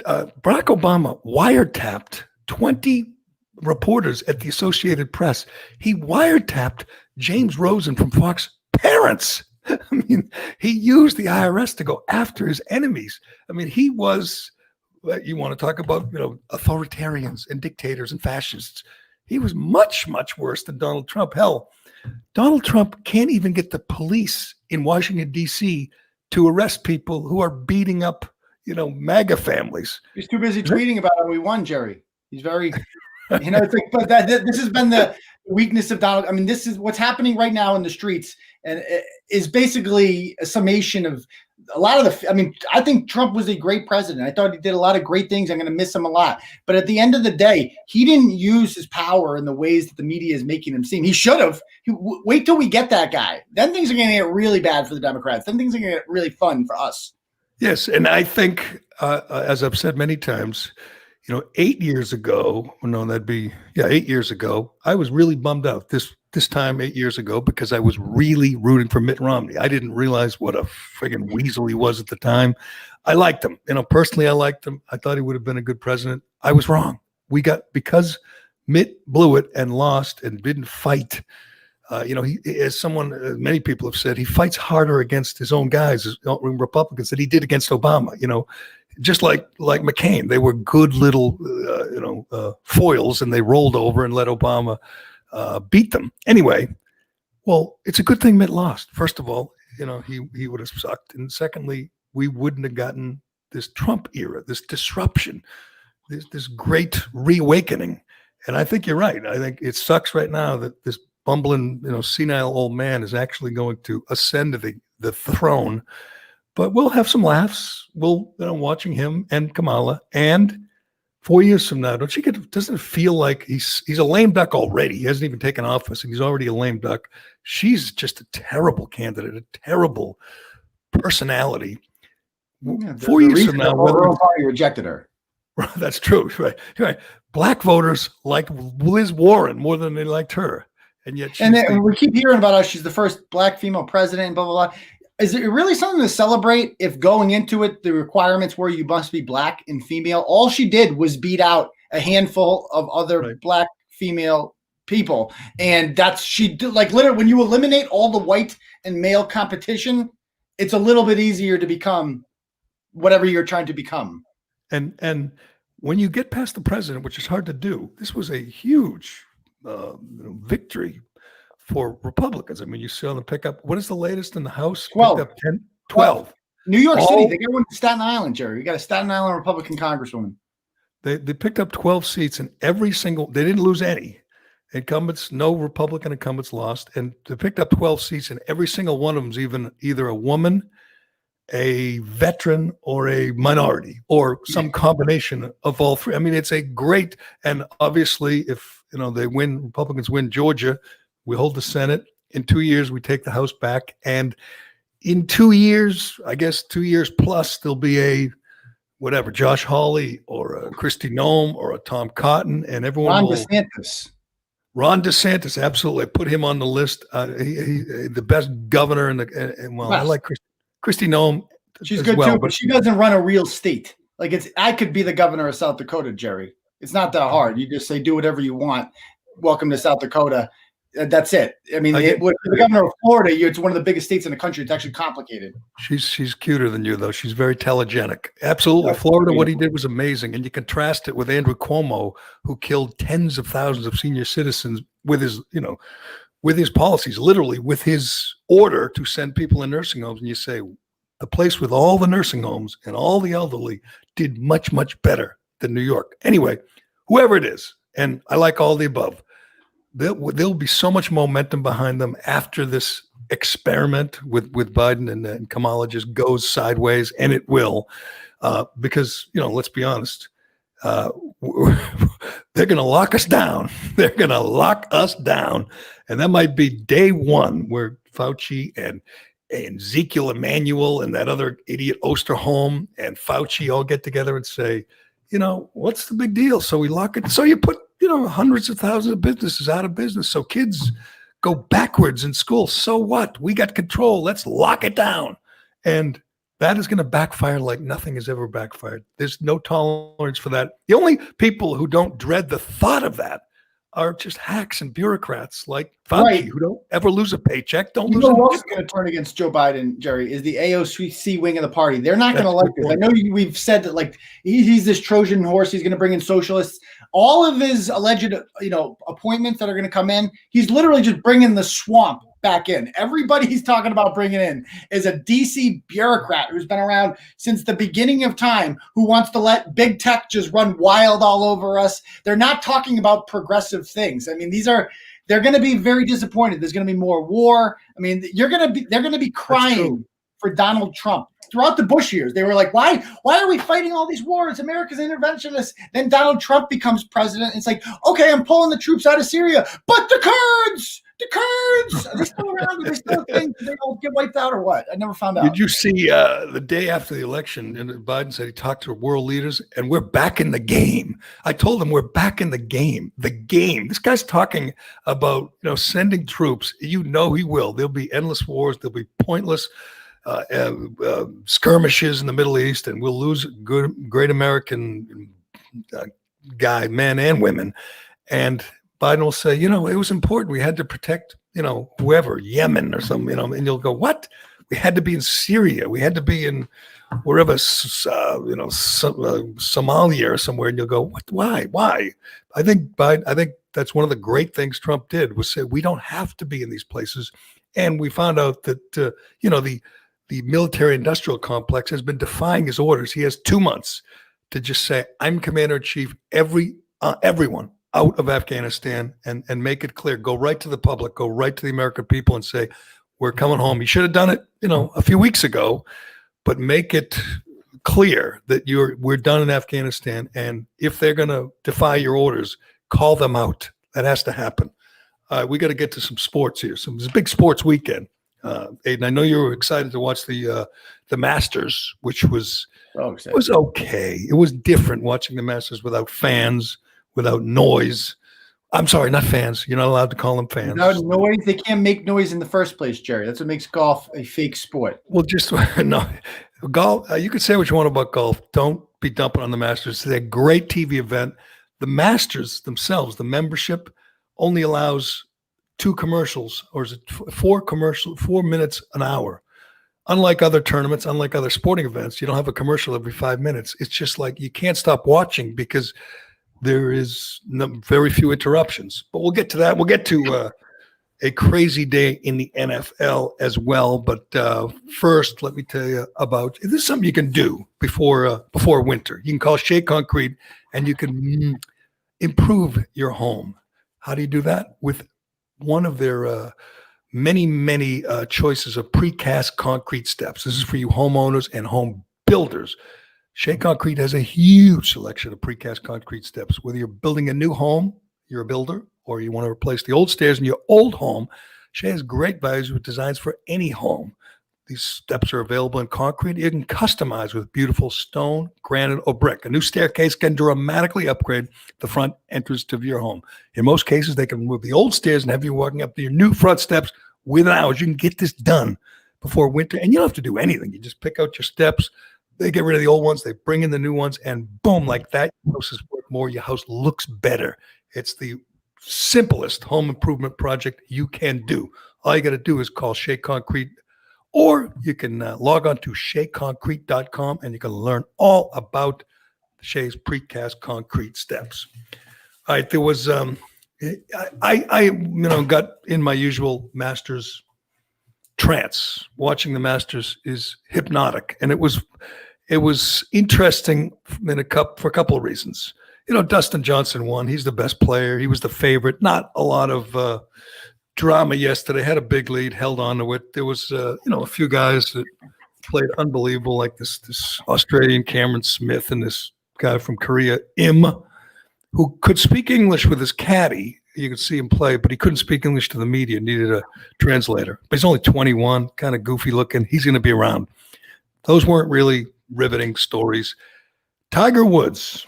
Barack Obama wiretapped 20 reporters at the Associated Press. He wiretapped James Rosen from Fox parents. I mean, he used the IRS to go after his enemies. I mean, he was, you want to talk about, authoritarians and dictators and fascists. He was much, much worse than Donald Trump. Hell, Donald Trump can't even get the police in Washington, D.C. to arrest people who are beating up, MAGA families. He's too busy tweeting about how we won, Jerry. He's very, it's like, but this has been the weakness of Donald. I mean, this is what's happening right now in the streets, and it is basically a summation of a lot of I think Trump was a great president. I thought he did a lot of great things. I'm going to miss him a lot. But at the end of the day, he didn't use his power in the ways that the media is making him seem. He should have. Wait till we get that guy. Then things are going to get really bad for the Democrats. Then things are going to get really fun for us. Yes, and I think, as I've said many times, 8 years ago, 8 years ago, I was really bummed out this time 8 years ago, because I was really rooting for Mitt Romney. I didn't realize what a friggin' weasel he was at the time. I liked him. personally, I liked him. I thought he would have been a good president. I was wrong. Because Mitt blew it and lost and didn't fight. Many people have said, he fights harder against his own guys, his own Republicans, than he did against Obama. Just like McCain, they were good little, foils, and they rolled over and let Obama beat them. Anyway, well, it's a good thing Mitt lost. First of all, he would have sucked. And secondly, we wouldn't have gotten this Trump era, this disruption, this great reawakening. And I think you're right. I think it sucks right now that this bumbling, senile old man is actually going to ascend to the throne. But we'll have some laughs. Watching him and Kamala, and 4 years from now, doesn't it feel like he's a lame duck already? He hasn't even taken office, and he's already a lame duck. She's just a terrible candidate, a terrible personality. Yeah, 4 years from now, Party rejected her. That's true. Right. Black voters like Liz Warren more than they liked her. And yet we keep hearing about how she's the first black female president and blah, blah, blah. Is it really something to celebrate if going into it, the requirements were you must be black and female? All she did was beat out a handful of other black female people. And she did, like, literally, when you eliminate all the white and male competition, it's a little bit easier to become whatever you're trying to become. And when you get past the president, which is hard to do, this was a huge victory for Republicans. I mean, you saw them pick up, what is the latest in the House? 12. Picked up 12. New York City, they got one to Staten Island, Jerry. You got a Staten Island Republican congresswoman. They picked up 12 seats, and they didn't lose any. Incumbents, no Republican incumbents lost, and they picked up 12 seats, and every single one of them is either a woman, a veteran, or a minority, or some combination of all three. I mean, it's a great, and obviously, if Republicans win Georgia, we hold the Senate. In 2 years, we take the House back, and in 2 years, I guess 2 years plus, there'll be a Josh Hawley or a Kristi Noem or a Tom Cotton, and everyone. Ron DeSantis, absolutely. I put him on the list. He the best governor I like Kristi Noem. She's good too, but she doesn't run a real state. Like I could be the governor of South Dakota, Jerry. It's not that hard. You just say do whatever you want. Welcome to South Dakota. That's it. I mean, with the governor of Florida, it's one of the biggest states in the country. It's actually complicated. She's cuter than you, though. She's very telegenic. Absolutely. Florida, what he did was amazing. And you contrast it with Andrew Cuomo, who killed tens of thousands of senior citizens with his policies, literally with his order to send people in nursing homes. And you say, the place with all the nursing homes and all the elderly did much, much better than New York. Anyway, whoever it is, and I like all the above, there'll be so much momentum behind them after this experiment with Biden and Kamala just goes sideways, and it will, because, let's be honest, they're going to lock us down. They're going to lock us down. And that might be day one where Fauci and Ezekiel Emanuel and that other idiot Osterholm and Fauci all get together and say, what's the big deal? So we lock it. So you put, hundreds of thousands of businesses out of business. So kids go backwards in school. So what? We got control. Let's lock it down. And that is going to backfire like nothing has ever backfired. There's no tolerance for that. The only people who don't dread the thought of that are just hacks and bureaucrats like Fauci, who don't ever lose a paycheck. Who else is going to turn against Joe Biden, Jerry, is the AOC wing of the party. They're not going to like this. I know we've said that, like, he's this Trojan horse. He's going to bring in socialists. All of his alleged, appointments that are going to come in, he's literally just bringing the swamp back in. Everybody he's talking about bringing in is a DC bureaucrat who's been around since the beginning of time, who wants to let big tech just run wild all over us. They're not talking about progressive things. I mean, they're going to be very disappointed. There's going to be more war. I mean, they're going to be crying for Donald Trump. Throughout the Bush years, they were like, why are we fighting all these wars? America's interventionist. Then Donald Trump becomes president. It's like, okay, I'm pulling the troops out of Syria, but the Kurds, are they still around? Are they still a thing? Did they all get wiped out or what? I never found out. Did you see the day after the election, and Biden said he talked to world leaders, and we're back in the game. I told him we're back in the game. The game. This guy's talking about sending troops. He will. There'll be endless wars. There'll be pointless skirmishes in the Middle East, and we'll lose great American men and women. And Biden will say, it was important. We had to protect, whoever, Yemen or something, and you'll go, what? We had to be in Syria. We had to be in wherever, Somalia or somewhere. And you'll go, what? Why? I think that's one of the great things Trump did, was say, we don't have to be in these places. And we found out that, the military industrial complex has been defying his orders. He has 2 months to just say, I'm commander in chief, everyone out of Afghanistan, and make it clear. Go right to the public, go right to the American people and say, we're coming home. He should have done it, a few weeks ago, but make it clear that we're done in Afghanistan. And if they're going to defy your orders, call them out. That has to happen. We got to get to some sports here. It's a big sports weekend. Aiden, I know you were excited to watch the the Masters, which was Okay. okay. It was different watching the Masters without fans, without noise. I'm sorry, not fans. You're not allowed to call them fans. Without noise, they can't make noise in the first place, Jerry. That's what makes golf a fake sport. Well, just no golf. You could say what you want about golf. Don't be dumping on the Masters. It's a great TV event. The Masters themselves, the membership only allows 2 commercials, or is it 4 minutes an hour? Unlike other tournaments, unlike other sporting events, you don't have a commercial every 5 minutes. It's just like you can't stop watching because there is very few interruptions. But we'll get to that. We'll get to a crazy day in the NFL as well. But first, let me tell you about this is something you can do before winter. You can call Shea Concrete and you can improve your home. How do you do that? With one of their many choices of precast concrete steps. This is for you homeowners and home builders. Shea Concrete has a huge selection of precast concrete steps. Whether you're building a new home, you're a builder, or you want to replace the old stairs in your old home, Shea has great values with designs for any home. These steps are available in concrete. You can customize with beautiful stone, granite, or brick. A new staircase can dramatically upgrade the front entrance to your home. In most cases, they can remove the old stairs and have you walking up to your new front steps within hours. You can get this done before winter, and you don't have to do anything. You just pick out your steps. They get rid of the old ones. They bring in the new ones, and boom, like that, your house is worth more. Your house looks better. It's the simplest home improvement project you can do. All you got to do is call Shea Concrete, or you can log on to sheaconcrete.com, and you can learn all about Shea's precast concrete steps. All right, there was I got in my usual Masters trance. Watching the Masters is hypnotic, and it was interesting for a couple of reasons. Dustin Johnson won. He's the best player. He was the favorite. Not a lot of drama yesterday. Had a big lead, held on to it. There was a few guys that played unbelievable, like this Australian Cameron Smith and this guy from Korea, Im, who could speak English with his caddy. You could see him play, but he couldn't speak English to the media, needed a translator. But he's only 21, kind of goofy looking. He's going to be around. Those weren't really riveting stories. Tiger Woods,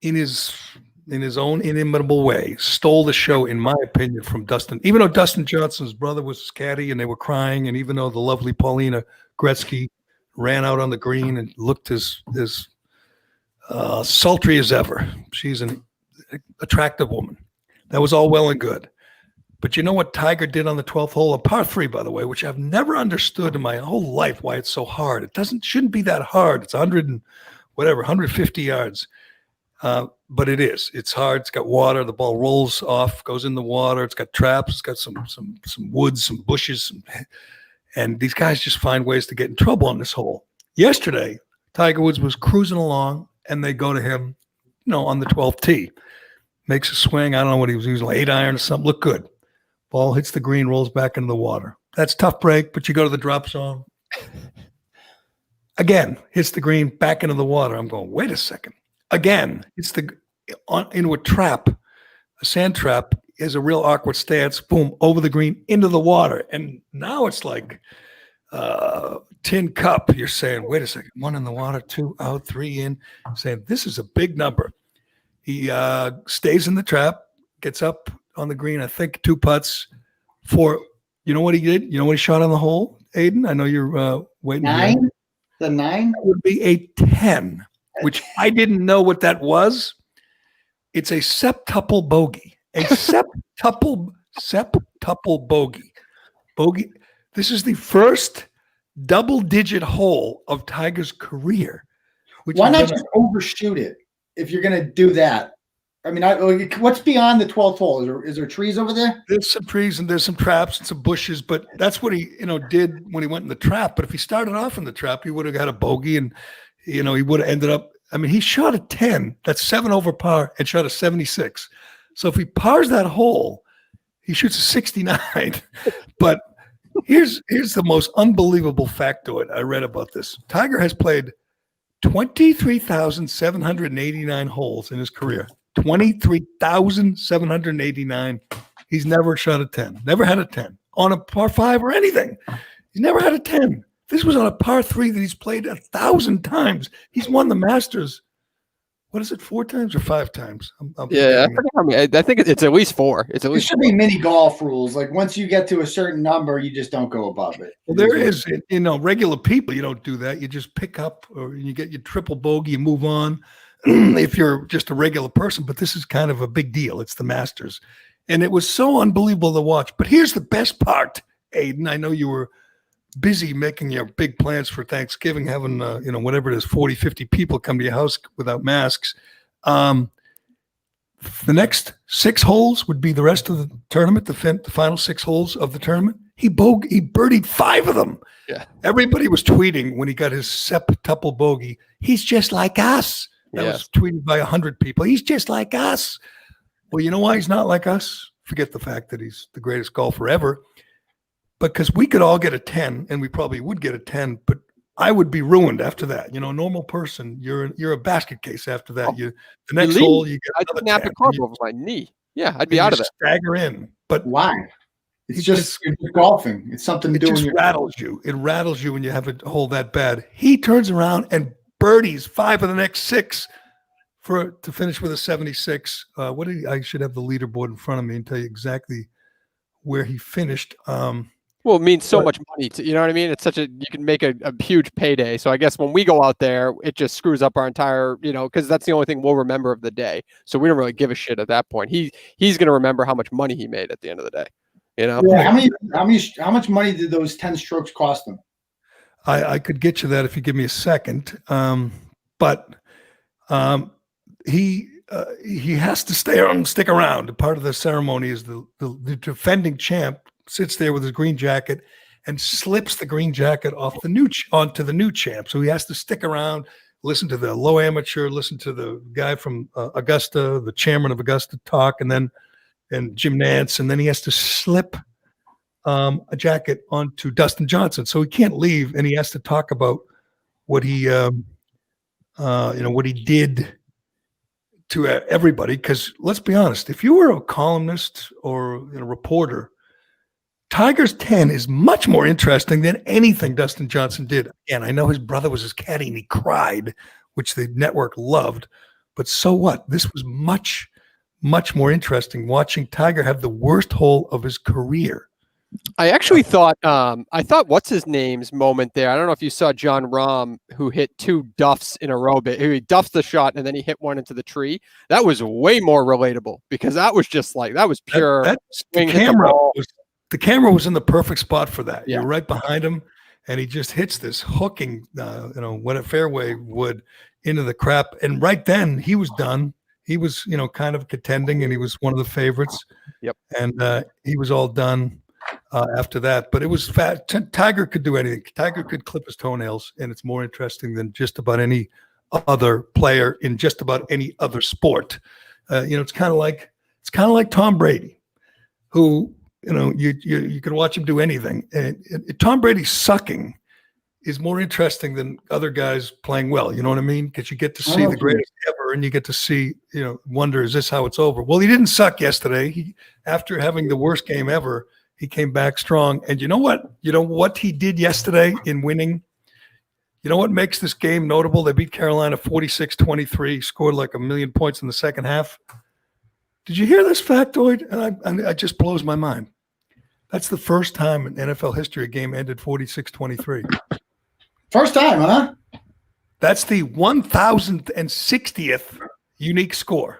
in his own inimitable way, stole the show, in my opinion, from Dustin. Even though Dustin Johnson's brother was his caddy and they were crying, and even though the lovely Paulina Gretzky ran out on the green and looked as sultry as ever. She's an attractive woman. That was all well and good. But you know what Tiger did on the 12th hole, a par 3, by the way, which I've never understood in my whole life why it's so hard. It shouldn't be that hard. It's 150 yards. But it is. It's hard. It's got water. The ball rolls off, goes in the water. It's got traps. It's got some woods, some bushes, and these guys just find ways to get in trouble on this hole. Yesterday, Tiger Woods was cruising along, and they go to him, on the 12th tee. Makes a swing. I don't know what he was using, like 8-iron or something. Looked good. Ball hits the green, rolls back into the water. That's tough break, but you go to the drop zone. Again, hits the green, back into the water. I'm going, wait a second. Again, it's into a trap, a sand trap. Is a real awkward stance. Boom, over the green, into the water. And now it's like tin cup. You're saying, wait a second, 1 in the water, 2 out, 3 in. Saying, this is a big number. He stays in the trap, gets up on the green, I think 2 putts for, you know what he did? You know what he shot on the hole, Aiden? I know you're waiting. 9? The 9? That would be a 10. Which I didn't know what that was. It's a septuple bogey. A septuple bogey. Bogey. This is the first double-digit hole of Tiger's career. Why not just overshoot it if you're going to do that? I mean, what's beyond the 12th hole? Is there trees over there? There's some trees and there's some traps and some bushes, but that's what he, did when he went in the trap. But if he started off in the trap, he would have got a bogey and he would have ended up. I mean, he shot a 10. That's 7 over par and shot a 76. So if he pars that hole, he shoots a 69. But here's the most unbelievable factoid I read about this. Tiger has played 23,789 holes in his career. 23,789. He's never shot a 10. Never had a 10 on a par 5 or anything. He's never had a 10. This was on a par 3 that he's played 1,000 times. He's won the Masters. What is it, 4 times or 5 times? Yeah, I forget how many. I think it's at least 4. It's at There least should be mini golf rules. Like once you get to a certain number, you just don't go above it. Well, there is, regular people, you don't do that. You just pick up or you get your triple bogey, you move on if you're just a regular person. But this is kind of a big deal. It's the Masters. And it was so unbelievable to watch. But here's the best part, Aiden. I know you were busy making your big plans for Thanksgiving, having, whatever it is, 40, 50 people come to your house without masks. The next 6 holes would be the rest of the tournament, the final 6 holes of the tournament. He birdied 5 of them. Yeah. Everybody was tweeting when he got his septuple bogey. He's just like us. That was tweeted by 100 people. He's just like us. Well, you know why he's not like us? Forget the fact that he's the greatest golfer ever. Because we could all get a 10, and we probably would get a 10, but I would be ruined after that. A normal person, you're a basket case after that. The next hole, you get I'd snap a club over my knee. Yeah, I'd be out of that. Stagger in. But why? It's just golfing. It's something to do. It just rattles you. It rattles you when you have a hole that bad. He turns around and birdies 5 of the next 6 to finish with a 76. I should have the leaderboard in front of me and tell you exactly where he finished. Well, it means so much money. You know what I mean? It's you can make a huge payday. So I guess when we go out there, it just screws up our entire, because that's the only thing we'll remember of the day. So we don't really give a shit at that point. He's going to remember how much money he made at the end of the day. Yeah, how much money did those 10 strokes cost him? I could get you that if you give me a second. But he has to stick around. Part of the ceremony is the defending champ sits there with his green jacket and slips the green jacket off onto the new champ. So he has to stick around, listen to the low amateur, listen to the guy from Augusta, the chairman of Augusta talk, and Jim Nance, and then he has to slip a jacket onto Dustin Johnson. So he can't leave, and he has to talk about what he did to everybody. Because let's be honest, if you were a columnist or a reporter, Tiger's 10 is much more interesting than anything Dustin Johnson did. Again, I know his brother was his caddy and he cried, which the network loved. But so what? This was much, much more interesting watching Tiger have the worst hole of his career. I actually thought what's his name's moment there. I don't know if you saw John Rahm, who hit 2 duffs in a row. He duffed the shot and then he hit one into the tree. That was way more relatable because that was just that was pure. The camera was in the perfect spot for that. Yeah. You're right behind him, and he just hits this hooking, what a fairway would into the crap. And right then he was done. He was, kind of contending, and he was one of the favorites. Yep. And he was all done after that. But it was fat. Tiger could do anything. Tiger could clip his toenails, and it's more interesting than just about any other player in just about any other sport. It's kind of like Tom Brady, who. You could watch him do anything. And Tom Brady sucking is more interesting than other guys playing well. You know what I mean? Because you get to see the greatest ever, and you get to see, wonder, is this how it's over? Well, he didn't suck yesterday. After having the worst game ever, he came back strong. And you know what? You know what he did yesterday in winning? You know what makes this game notable? They beat Carolina 46-23, scored like 1 million points in the second half. Did you hear this factoid? And it just blows my mind. That's the first time in NFL history a game ended 46-23. First time, huh? That's the 1,060th unique score.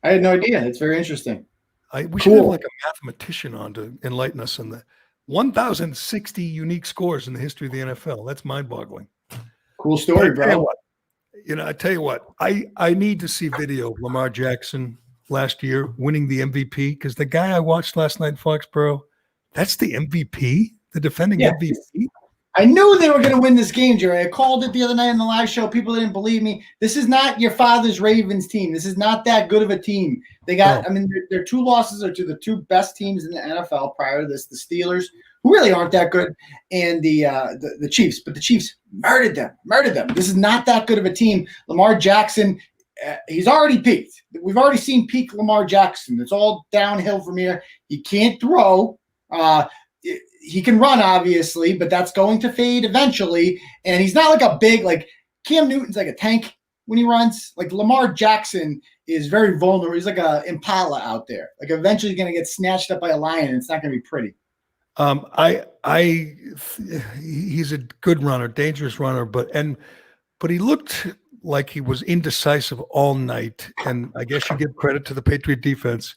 I had no idea. It's very interesting. We should have like a mathematician on to enlighten us on the 1,060 unique scores in the history of the NFL. That's mind-boggling. Cool story, bro. I tell you what, I need to see video of Lamar Jackson last year winning the MVP, because the guy I watched last night in Foxborough, that's the MVP, the defending MVP. I knew they were going to win this game, Jerry. I called it the other night in the live show. People didn't believe me. This is not your father's Ravens team. This is not that good of a team. They got, their 2 losses are to the 2 best teams in the NFL prior to this, the Steelers, who really aren't that good, and the Chiefs. But the Chiefs murdered them. This is not that good of a team. Lamar Jackson, he's already peaked. We've already seen peak Lamar Jackson. It's all downhill from here. He can't throw. he can run, obviously, but that's going to fade eventually. And he's not like a big, like Cam Newton's like a tank when he runs. Like Lamar Jackson is very vulnerable. He's like a impala out there. Like eventually he's going to get snatched up by a lion, and it's not going to be pretty. He's a good runner, dangerous runner, but he looked like he was indecisive all night. And I guess you give credit to the Patriot defense.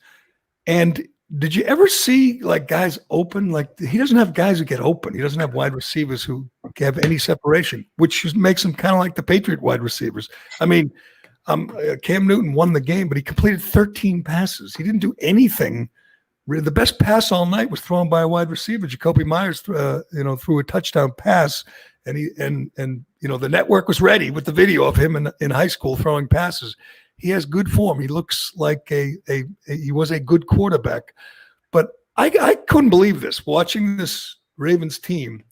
And did you ever see like guys open? Like he doesn't have guys who get open. He doesn't have wide receivers who have any separation, which makes him kind of like the Patriot wide receivers. I mean, Cam Newton won the game, but he completed 13 passes. He didn't do anything. The best pass all night was thrown by a wide receiver. Jacoby Myers, threw a touchdown pass, and the network was ready with the video of him in high school throwing passes. He has good form. He looks like he was a good quarterback. But I couldn't believe this. Watching this Ravens team,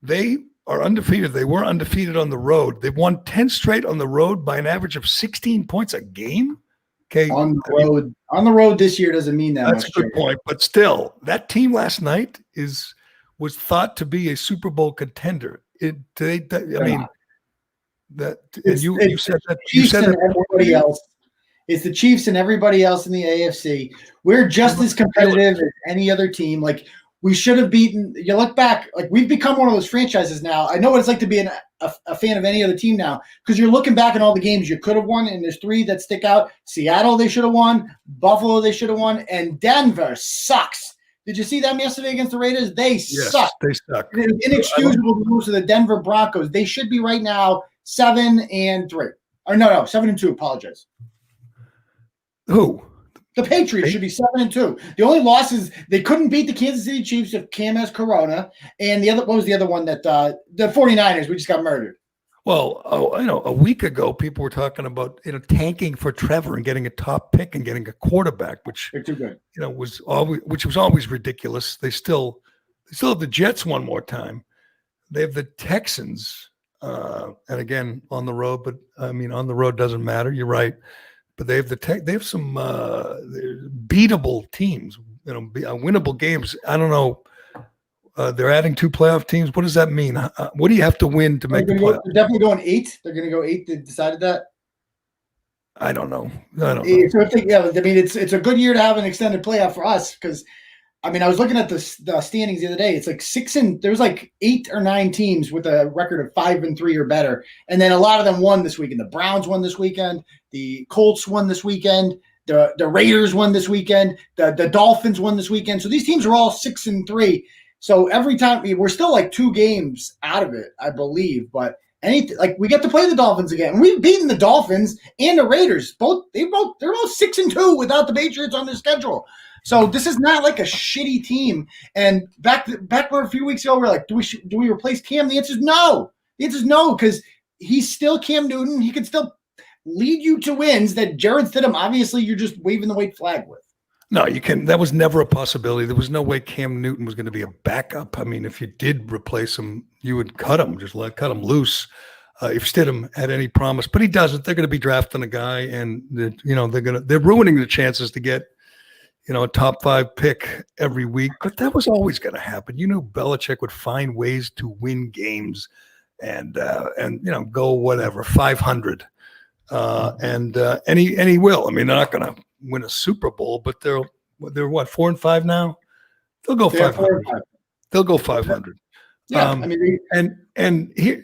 they are undefeated. They were undefeated on the road. They've won 10 straight on the road by an average of 16 points a game. Okay, on the road this year doesn't mean that. That's a good point, but still, that team last night was thought to be a Super Bowl contender. You said that. You said that everybody else. It's the Chiefs and everybody else in the AFC. We're just as competitive as any other team. Like we should have beaten. You look back, like we've become one of those franchises now. I know what it's like to be a fan of any other team now, because you're looking back at all the games you could have won, and there's 3 that stick out. Seattle, they should have won. Buffalo, they should have won. And Denver sucks. Did you see them yesterday against the Raiders? They suck. They suck. It was inexcusable to lose to the Denver Broncos. They should be right now 7-3. Or no, 7-2. Apologize. Who? The Patriots should be 7-2. The only loss is they couldn't beat the Kansas City Chiefs if Cam has corona. And what was the other one that the 49ers, we just got murdered. Well, a week ago, people were talking about tanking for Trevor and getting a top pick and getting a quarterback, which they're too good. Was always ridiculous. They still have the Jets one more time. They have the Texans, and again on the road. But I mean, on the road doesn't matter. You're right. But they have they have some beatable teams, winnable games. I don't know. They're adding 2 playoff teams. What does that mean? What do you have to win to make the playoffs? They're definitely going 8. They're going to go 8. They decided that. I don't know. So it's a good year to have an extended playoff for us because, I was looking at the standings the other day. It's like there's like 8 or 9 teams with a record of 5-3 or better, and then a lot of them won this weekend. The Browns won this weekend. The Colts won this weekend. The Raiders won this weekend. The Dolphins won this weekend. So these teams are all 6-3. So every time we're still like 2 games out of it, I believe. But we get to play the Dolphins again. And we've beaten the Dolphins and the Raiders. They're both 6-2 without the Patriots on their schedule. So this is not like a shitty team. And back for a few weeks ago, we're like, do we replace Cam? The answer is no. The answer is no, because he's still Cam Newton. He can still lead you to wins that Jared Stidham, obviously, you're just waving the white flag with. No, you can. That was never a possibility. There was no way Cam Newton was going to be a backup. I mean, if you did replace him, you would cut him, cut him loose. If Stidham had any promise, but he doesn't. They're going to be drafting a guy, and they're ruining the chances to get a top 5 pick every week. But that was always going to happen. Belichick would find ways to win games, and go whatever 500, and he will. I mean, they're not going to win a Super Bowl, but they're what 4-5 now. They'll go 500. They'll go 500. Yeah, and here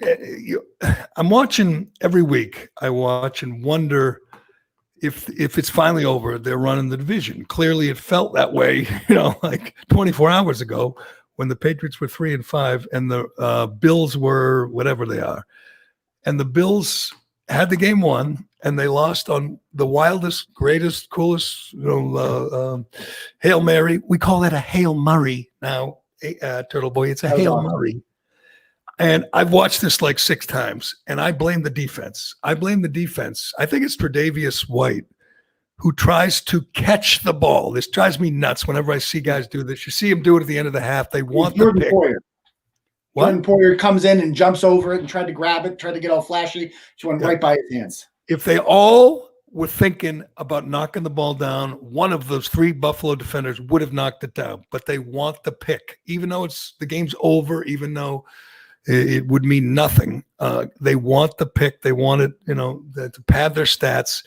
I'm watching every week. I watch and wonder if it's finally over. They're running the division. Clearly, it felt that way. Like 24 hours ago when the Patriots were 3-5 and the Bills were whatever they are, and the Bills had the game won, and they lost on the wildest, greatest, coolest, Hail Mary. We call that a Hail Murray now, Turtleboy. It's a Hail Murray. And I've watched this like 6 times, and I blame the defense. I think it's Tre'Davious White who tries to catch the ball. This drives me nuts whenever I see guys do this. You see them do it at the end of the half. They want the pick. Jordan Poyer comes in and jumps over it and tried to grab it, tried to get all flashy. She went right by his hands. If they all were thinking about knocking the ball down, one of those 3 Buffalo defenders would have knocked it down, but they want the pick, even though the game's over, even though it would mean nothing. They want the pick. They want it, to pad their stats.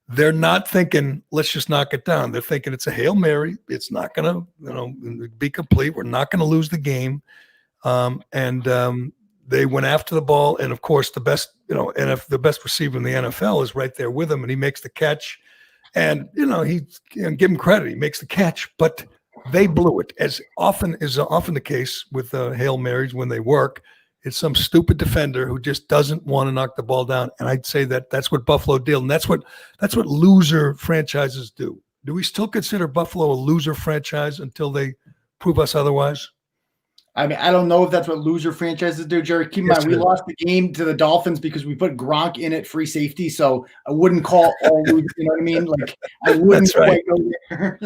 They're not thinking, let's just knock it down. They're thinking it's a Hail Mary. It's not going to, be complete. We're not going to lose the game. They went after the ball. And of course, the best, and if the best receiver in the NFL is right there with him, and he makes the catch. And, give him credit. He makes the catch, but they blew it, as often is often the case with Hail Marys when they work. It's some stupid defender who just doesn't want to knock the ball down. And I'd say that's what Buffalo did. And that's what loser franchises do. Do we still consider Buffalo a loser franchise until they prove us otherwise? I mean, I don't know if that's what loser franchises do, Jerry. Keep in mind, we lost the game to the Dolphins because we put Gronk in at free safety. So I wouldn't call all losers, you know what I mean? Like, I wouldn't quite go there.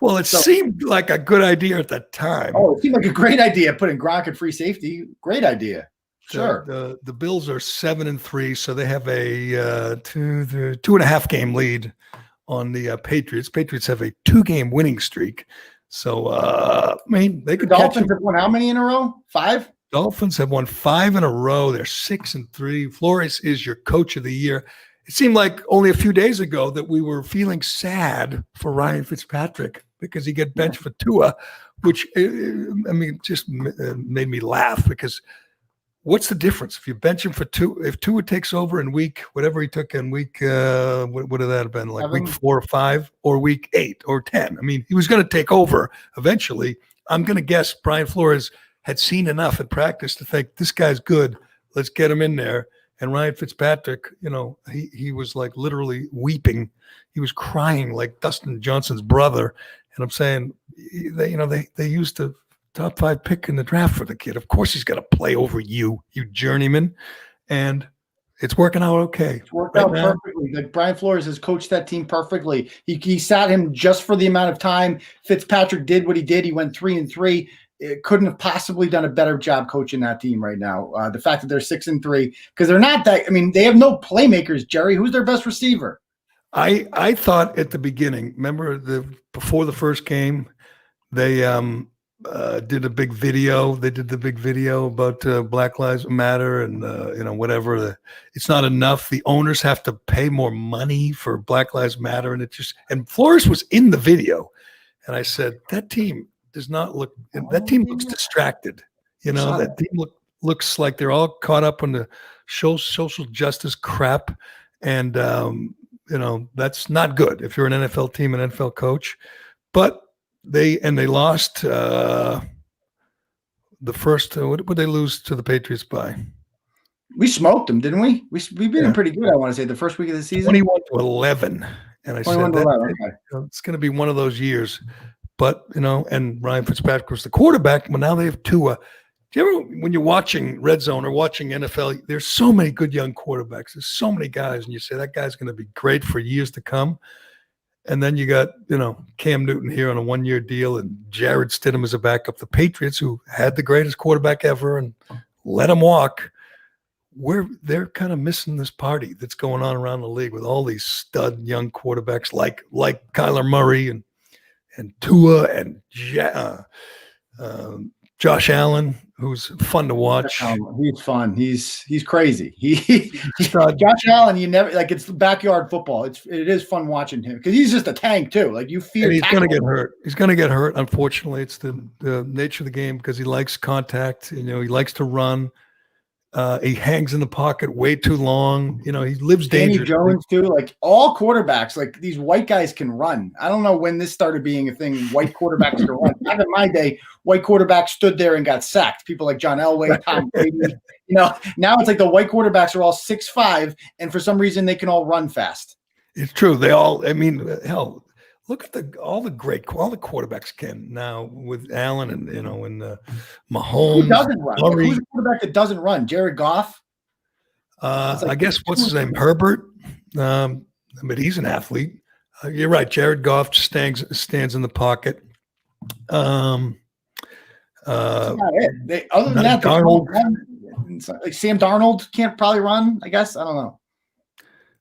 Well, it seemed like a good idea at that time. Oh, it seemed like a great idea putting Gronk at free safety. Great idea. Sure. The Bills are 7-3, so they have a 2.5 game lead on the Patriots. Patriots have a 2-game winning streak. So, they could. The Dolphins have won how many in a row? 5? Dolphins have won 5 in a row. They're 6-3. Flores is your coach of the year. It seemed like only a few days ago that we were feeling sad for Ryan Fitzpatrick because he got benched for Tua, which, just made me laugh because what's the difference if you bench him for Tua? If Tua takes over in week, whatever he took in week, what would that have been, like 7. Week 4 or 5 or week 8 or 10? I mean, he was going to take over eventually. I'm going to guess Brian Flores had seen enough at practice to think this guy's good. Let's get him in there. And Ryan Fitzpatrick, he was like literally weeping. He was crying like Dustin Johnson's brother. And I'm saying, they used the top 5 pick in the draft for the kid. Of course he's got to play over you journeyman. And it's working out okay. It's worked out perfectly. Like Brian Flores has coached that team perfectly. He sat him just for the amount of time Fitzpatrick did what he did. He went 3-3. It couldn't have possibly done a better job coaching that team right now. The fact that they're 6-3, because they're not that. I mean, they have no playmakers. Jerry, who's their best receiver? I thought at the beginning. Remember before the first game, they did a big video. They did the big video about Black Lives Matter and whatever. It's not enough. The owners have to pay more money for Black Lives Matter, and Flores was in the video, and I said that team does not look. That team looks distracted. That team looks like they're all caught up on the social justice crap, and that's not good if you're an NFL team, an NFL coach. But they lost the first. What would they lose to the Patriots by? We smoked them, didn't we? We beat them pretty good. I want to say the first week of the season, 21-11, and I said it's going to be one of those years. But, and Ryan Fitzpatrick was the quarterback, but now they have Tua. Do you ever, when you're watching Red Zone or watching NFL, there's so many good young quarterbacks. There's so many guys, and you say that guy's going to be great for years to come. And then you got, Cam Newton here on a 1-year deal and Jarrett Stidham as a backup. The Patriots, who had the greatest quarterback ever and let him walk, they're kind of missing this party that's going on around the league with all these stud young quarterbacks like Kyler Murray and Tua and Josh Allen, who's fun to watch. He's fun. He's crazy. Josh Allen, you never it's backyard football. It is fun watching him because he's just a tank too. Like you feel he's going to get hurt. He's going to get hurt. Unfortunately, it's the nature of the game because he likes contact. He likes to run. He hangs in the pocket way too long. He lives dangerously. Danny Jones too. Like all quarterbacks, like these white guys can run. I don't know when this started being a thing. White quarterbacks can run. Back in my day, white quarterbacks stood there and got sacked. People like John Elway, Tom Brady. Now it's like the white quarterbacks are all 6'5", and for some reason they can all run fast. It's true. They all. I mean, hell. Look at all the quarterbacks can now with Allen and Mahomes. Who doesn't run? Like, who's a quarterback that doesn't run? Jared Goff. I guess what's his name? Herbert. But he's an athlete. You're right. Jared Goff stands in the pocket. That's not it. Other than that, Darnold. like Sam Darnold can't probably run. I guess I don't know.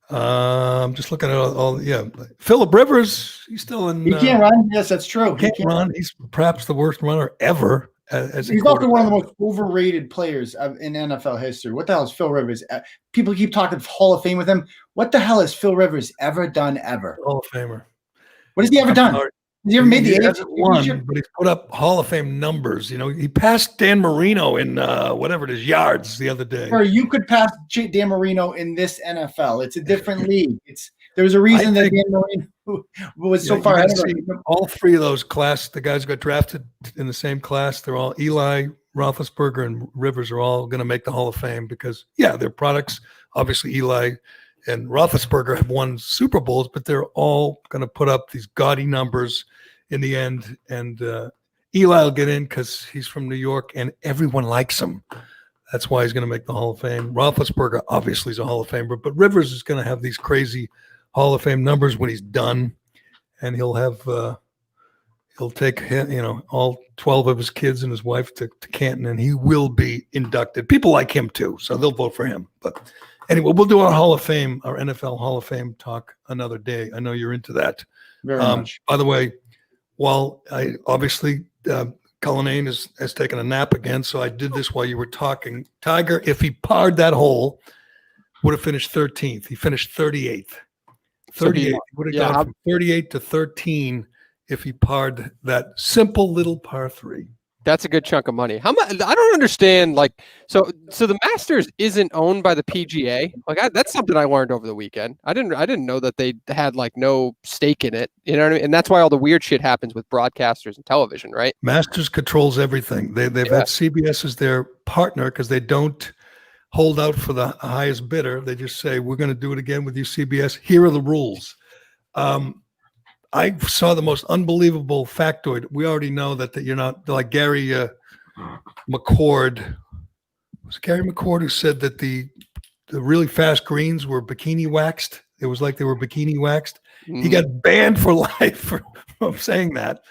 I'm just looking at all yeah. Phillip Rivers, he's still in. He can't run. Yes, that's true. He can't run. He's perhaps the worst runner ever. He's also one of the most overrated players in NFL history. What the hell is Phil Rivers? People keep talking Hall of Fame with him. What the hell has Phil Rivers ever done ever? Hall of Famer. What has he ever done? Has he ever made the hasn't won, but he's put up Hall of Fame numbers. You know, he passed Dan Marino in whatever it is, yards the other day. Or you could pass Dan Marino in this NFL. It's a different league. There was a reason that Dan Marino was so far ahead of him. All three of those the guys who got drafted in the same class, they're all Eli, Roethlisberger, and Rivers are all going to make the Hall of Fame because, yeah, their products, obviously Eli and Roethlisberger have won Super Bowls, but they're all going to put up these gaudy numbers in the end. And Eli will get in because he's from New York and everyone likes him. That's why he's going to make the Hall of Fame. Roethlisberger obviously is a Hall of Famer, but Rivers is going to have these crazy Hall of Fame numbers when he's done, and he'll take all 12 of his kids and his wife to Canton, and he will be inducted. People like him too, so they'll vote for him. But anyway, we'll do our Hall of Fame, our NFL Hall of Fame talk another day. I know you're into that. Very much. By the way, while I obviously Cullinane has taken a nap again, so I did this while you were talking. Tiger, if he parred that hole, would have finished 13th. He finished 38th. 38. He would have gone from 38 to 13 if he parred that simple little par 3. That's a good chunk of money. How much? I don't understand. Like, so the Masters isn't owned by the PGA. Like, that's something I learned over the weekend. I didn't know that they had like no stake in it. You know what I mean? And that's why all the weird shit happens with broadcasters and television, right? Masters controls everything. They've had CBS as their partner because they don't hold out for the highest bidder. They just say, we're going to do it again with you, CBS. Here are the rules. I saw the most unbelievable factoid. We already know that you're not like Gary McCord. Was it Gary McCord who said that the really fast greens were bikini waxed? It was like they were bikini waxed. He got banned for life from saying that.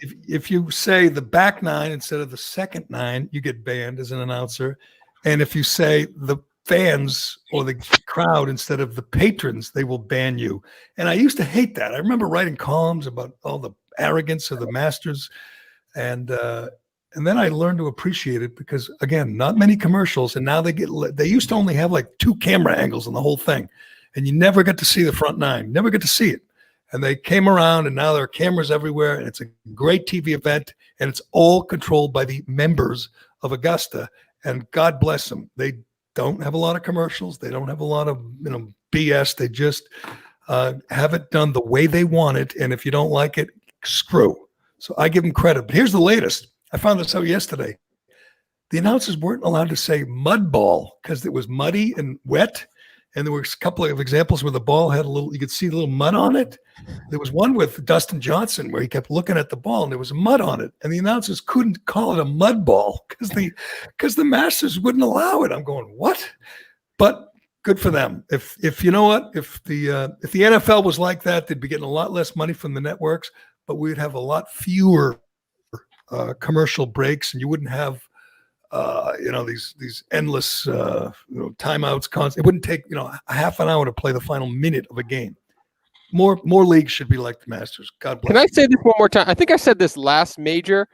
If you say the back nine instead of the second nine, you get banned as an announcer. And if you say the fans or the crowd instead of the patrons, they will ban you. And I used to hate that. I remember writing columns about all the arrogance of the Masters. And then I learned to appreciate it because, again, not many commercials. And now they used to only have like 2 camera angles on the whole thing. And you never get to see the front nine, never get to see it. And they came around and now there are cameras everywhere. And it's a great TV event. And it's all controlled by the members of Augusta. And God bless them. They don't have a lot of commercials. They don't have a lot of BS. They just have it done the way they want it. And if you don't like it, screw. So I give them credit. But here's the latest. I found this out yesterday. The announcers weren't allowed to say mud ball because it was muddy and wet. And there were a couple of examples where the ball had you could see a little mud on it. There was one with Dustin Johnson where he kept looking at the ball and there was mud on it. And the announcers couldn't call it a mud ball because the Masters wouldn't allow it. I'm going, what? But good for them. If you know what, if the NFL was like that, they'd be getting a lot less money from the networks, but we'd have a lot fewer commercial breaks, and you wouldn't have these endless timeouts. It wouldn't take a half an hour to play the final minute of a game. More leagues should be like the Masters. God bless. Can I say this one more time? I think I said this last major.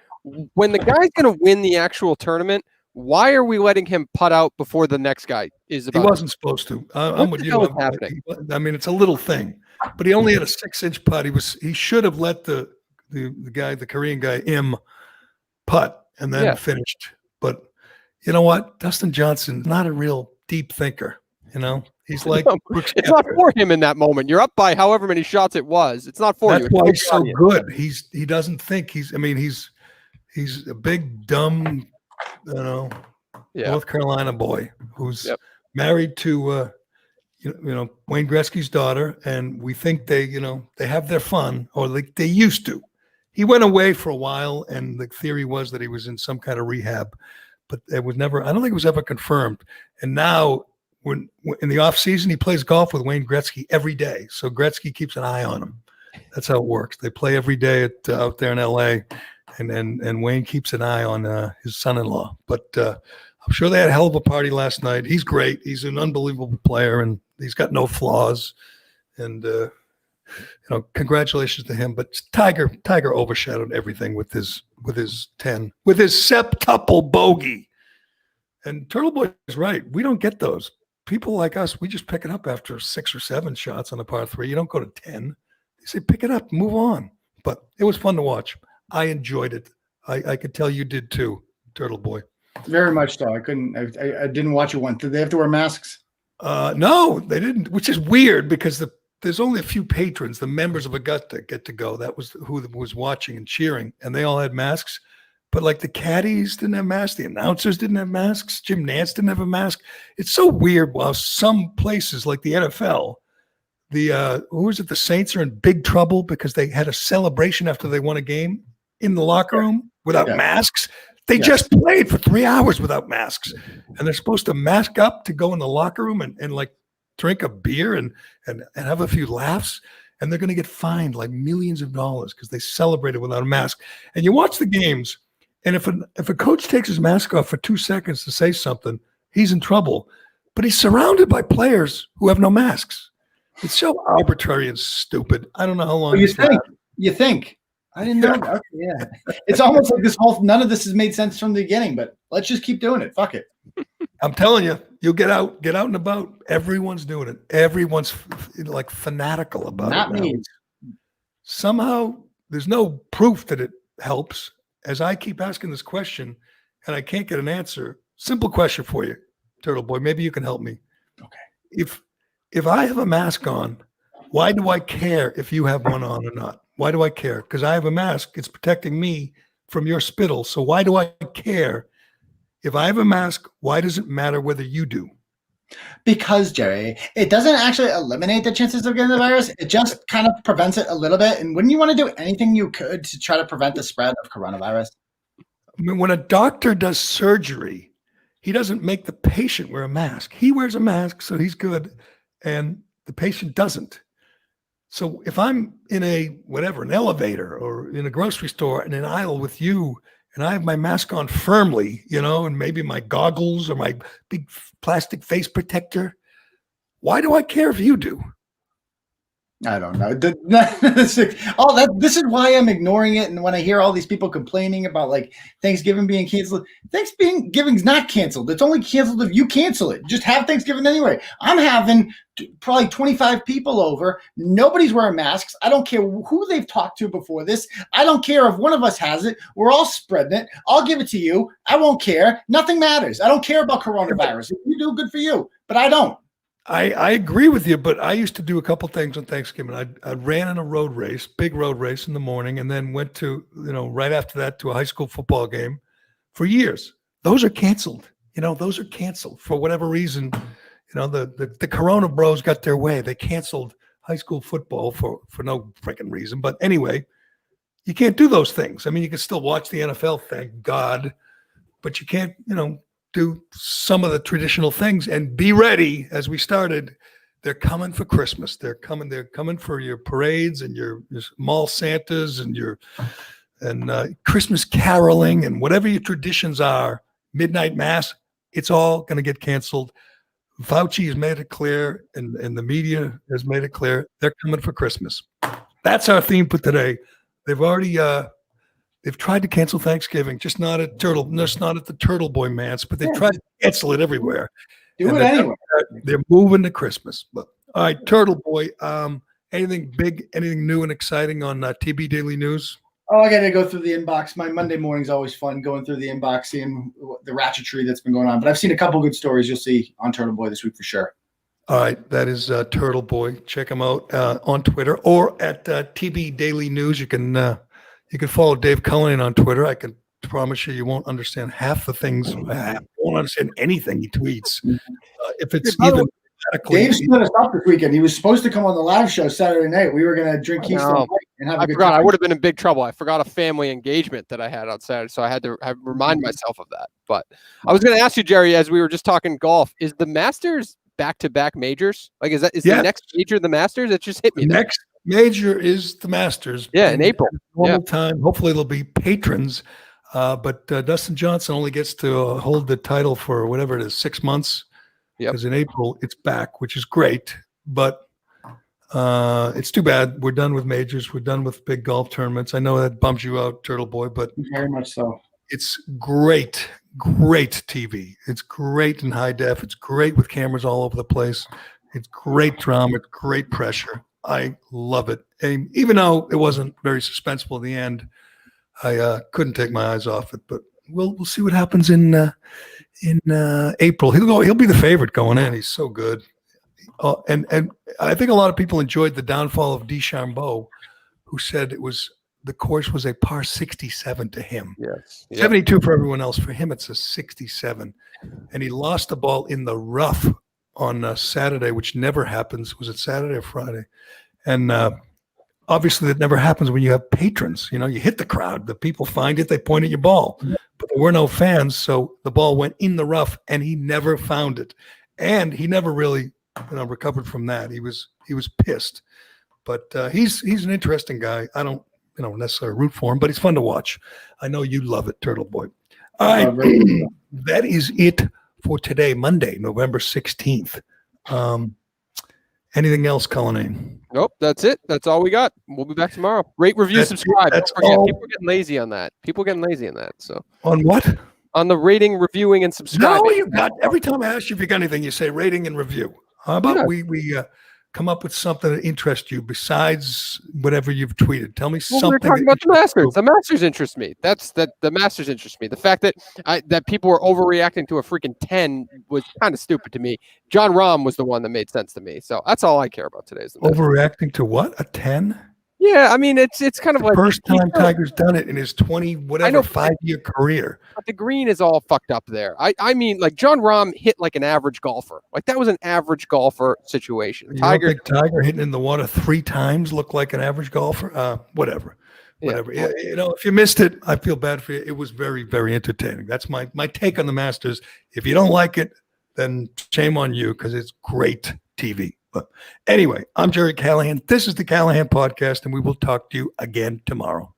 When the guy's going to win the actual tournament, why are we letting him putt out before the next guy is about? He wasn't supposed to. I'm with you. I mean, it's a little thing, but he only had a 6-inch putt. He should have let the guy, the Korean guy, putt and then finished. But you know what? Dustin Johnson's not a real deep thinker. He's like it's not for him in that moment. You're up by however many shots it was. It's not for you. That's why he's so good. He doesn't think. He's a big dumb, North Carolina boy who's married to Wayne Gretzky's daughter, and we think they have their fun, or they used to. He went away for a while, and the theory was that he was in some kind of rehab, but it was never. I don't think it was ever confirmed. And now, when in the off season, he plays golf with Wayne Gretzky every day. So Gretzky keeps an eye on him. That's how it works. They play every day out there in L.A., and Wayne keeps an eye on his son-in-law. But I'm sure they had a hell of a party last night. He's great. He's an unbelievable player, and he's got no flaws. And congratulations to him. But Tiger overshadowed everything with his 10, with his septuple bogey. And Turtleboy is right. We don't get those. People like us, we just pick it up after 6 or 7 shots on a par 3. You don't go to 10. You say, pick it up, move on. But it was fun to watch. I enjoyed it. I could tell you did too, Turtleboy. Very much so. I didn't watch it once. Did they have to wear masks? No, they didn't, which is weird because there's only a few patrons, the members of Augusta get to go. That was who was watching and cheering, and they all had masks. But like the caddies didn't have masks, the announcers didn't have masks, Jim Nantz didn't have a mask. It's so weird. While some places like the NFL, the Saints are in big trouble because they had a celebration after they won a game in the locker room without masks. They just played for 3 hours without masks, and they're supposed to mask up to go in the locker room and like drink a beer and have a few laughs, and they're going to get fined like millions of dollars because they celebrated without a mask. And you watch the games, and if a coach takes his mask off for 2 seconds to say something, he's in trouble. But he's surrounded by players who have no masks. It's so arbitrary and stupid. I don't know how long. You think. I didn't know. Okay, yeah. It's almost like none of this has made sense from the beginning, but let's just keep doing it. Fuck it. I'm telling you, you'll get out and about. Everyone's doing it. Everyone's like fanatical about Not it. me. Somehow there's no proof that it helps. As I keep asking this question and I can't get an answer, simple question for you, Turtleboy. Maybe you can help me. Okay. If I have a mask on, why do I care if you have one on or not? Why do I care? Because I have a mask. It's protecting me from your spittle. So why do I care? If I have a mask, why does it matter whether you do? Because, Jerry, it doesn't actually eliminate the chances of getting the virus. It just kind of prevents it a little bit. And wouldn't you want to do anything you could to try to prevent the spread of coronavirus? I mean, when a doctor does surgery, he doesn't make the patient wear a mask. He wears a mask, so he's good, and the patient doesn't. So if I'm in an elevator or in a grocery store in an aisle with you, and I have my mask on firmly, and maybe my goggles or my big plastic face protector, why do I care if you do? I don't know. This is why I'm ignoring it. And when I hear all these people complaining about like Thanksgiving being canceled, Thanksgiving's not canceled. It's only canceled if you cancel it. Just have Thanksgiving anyway. I'm having probably 25 people over. Nobody's wearing masks. I don't care who they've talked to before this. I don't care if one of us has it. We're all spreading it. I'll give it to you. I won't care. Nothing matters. I don't care about coronavirus. If you do, good for you. But I don't. I agree with you, but I used to do a couple things on Thanksgiving. I ran in a road race, big road race in the morning, and then went to, right after that to a high school football game for years. Those are canceled. Those are canceled for whatever reason. The Corona bros got their way. They canceled high school football for no freaking reason. But anyway, you can't do those things. I mean, you can still watch the NFL, thank God, but you can't, do some of the traditional things. And be ready, as we started, they're coming for Christmas. They're coming for your parades and your mall Santas and Christmas caroling and whatever your traditions are, midnight mass, it's all going to get canceled. Fauci has made it clear, and the media has made it clear, they're coming for Christmas. That's our theme for today. They've already they've tried to cancel Thanksgiving, just not at the Turtleboy Manse, but they tried to cancel it everywhere. Do it anyway. They're moving to Christmas. But, all right, Turtleboy, anything big, anything new and exciting on TB Daily News? Oh, I got to go through the inbox. My Monday morning's always fun, going through the inbox, seeing the ratchetry that's been going on. But I've seen a couple good stories you'll see on Turtleboy this week for sure. All right, that is Turtleboy. Check him out on Twitter or at TB Daily News. You can follow Dave Cullinan on Twitter. I can promise you won't understand half the things. You won't understand anything he tweets. If it's even Dave split us up this weekend. He was supposed to come on the live show Saturday night. We were going to drink Keystone Light and have a good time. I would have been in big trouble. I forgot a family engagement that I had on Saturday, so I had to remind myself of that. But I was going to ask you, Jerry, as we were just talking golf, is the Masters back-to-back majors? Like, is the next major the Masters? It just hit me. Next major is the Masters. Yeah, in April. Normal time. Hopefully, there'll be patrons. But Dustin Johnson only gets to hold the title for whatever it is, 6 months. Yep. Because in April it's back, which is great. But it's too bad. We're done with majors. We're done with big golf tournaments. I know that bums you out, Turtleboy, but Very much so. it's great TV. It's great in high def. It's great with cameras all over the place. It's great drama. It's great pressure. I love it. And even though it wasn't very suspenseful in the end, I couldn't take my eyes off it. But we'll see what happens in April. He'll be the favorite going in. He's so good. And I think a lot of people enjoyed the downfall of DeChambeau, who said the course was a par 67 to him. Yes. Yep. 72 for everyone else. For him, it's a 67. And he lost the ball in the rough on Saturday, which never happens. Was it Saturday or Friday? And obviously that never happens when you have patrons. You hit the crowd. The people find it. They point at your ball. But there were no fans, so the ball went in the rough, and he never found it. And he never really recovered from that. He was pissed. But he's an interesting guy. I don't necessarily root for him, but he's fun to watch. I know you love it, Turtleboy. All right. That is it for today, Monday, November 16th. Anything else, Cullinane? Nope, that's it. That's all we got. We'll be back tomorrow. Rate, review, subscribe. That's Don't forget, all. people are getting lazy on that. So On what? on the rating, reviewing, and subscribing. No, you got every time I ask you if you got anything, you say rating and review. How about we come up with something that interests you besides whatever you've tweeted? Tell me Well, something. we're talking about the Masters. The Masters interest me. The Masters interest me. The fact that people were overreacting to a freaking 10 was kind of stupid to me. John Rahm was the one that made sense to me. So that's all I care about today. Is the Masters. Overreacting to what? A 10? Yeah, I mean it's kind of The like first time Tiger's done it in his 5-year career. But the green is all fucked up there. I mean, like John Rahm hit like an average golfer. Like that was an average golfer situation. You don't think Tiger hitting in the water 3 times looked like an average golfer? Whatever. Yeah. Yeah, if you missed it, I feel bad for you. It was very, very entertaining. That's my take on the Masters. If you don't like it, then shame on you because it's great TV. But anyway, I'm Jerry Callahan. This is the Callahan Podcast, and we will talk to you again tomorrow.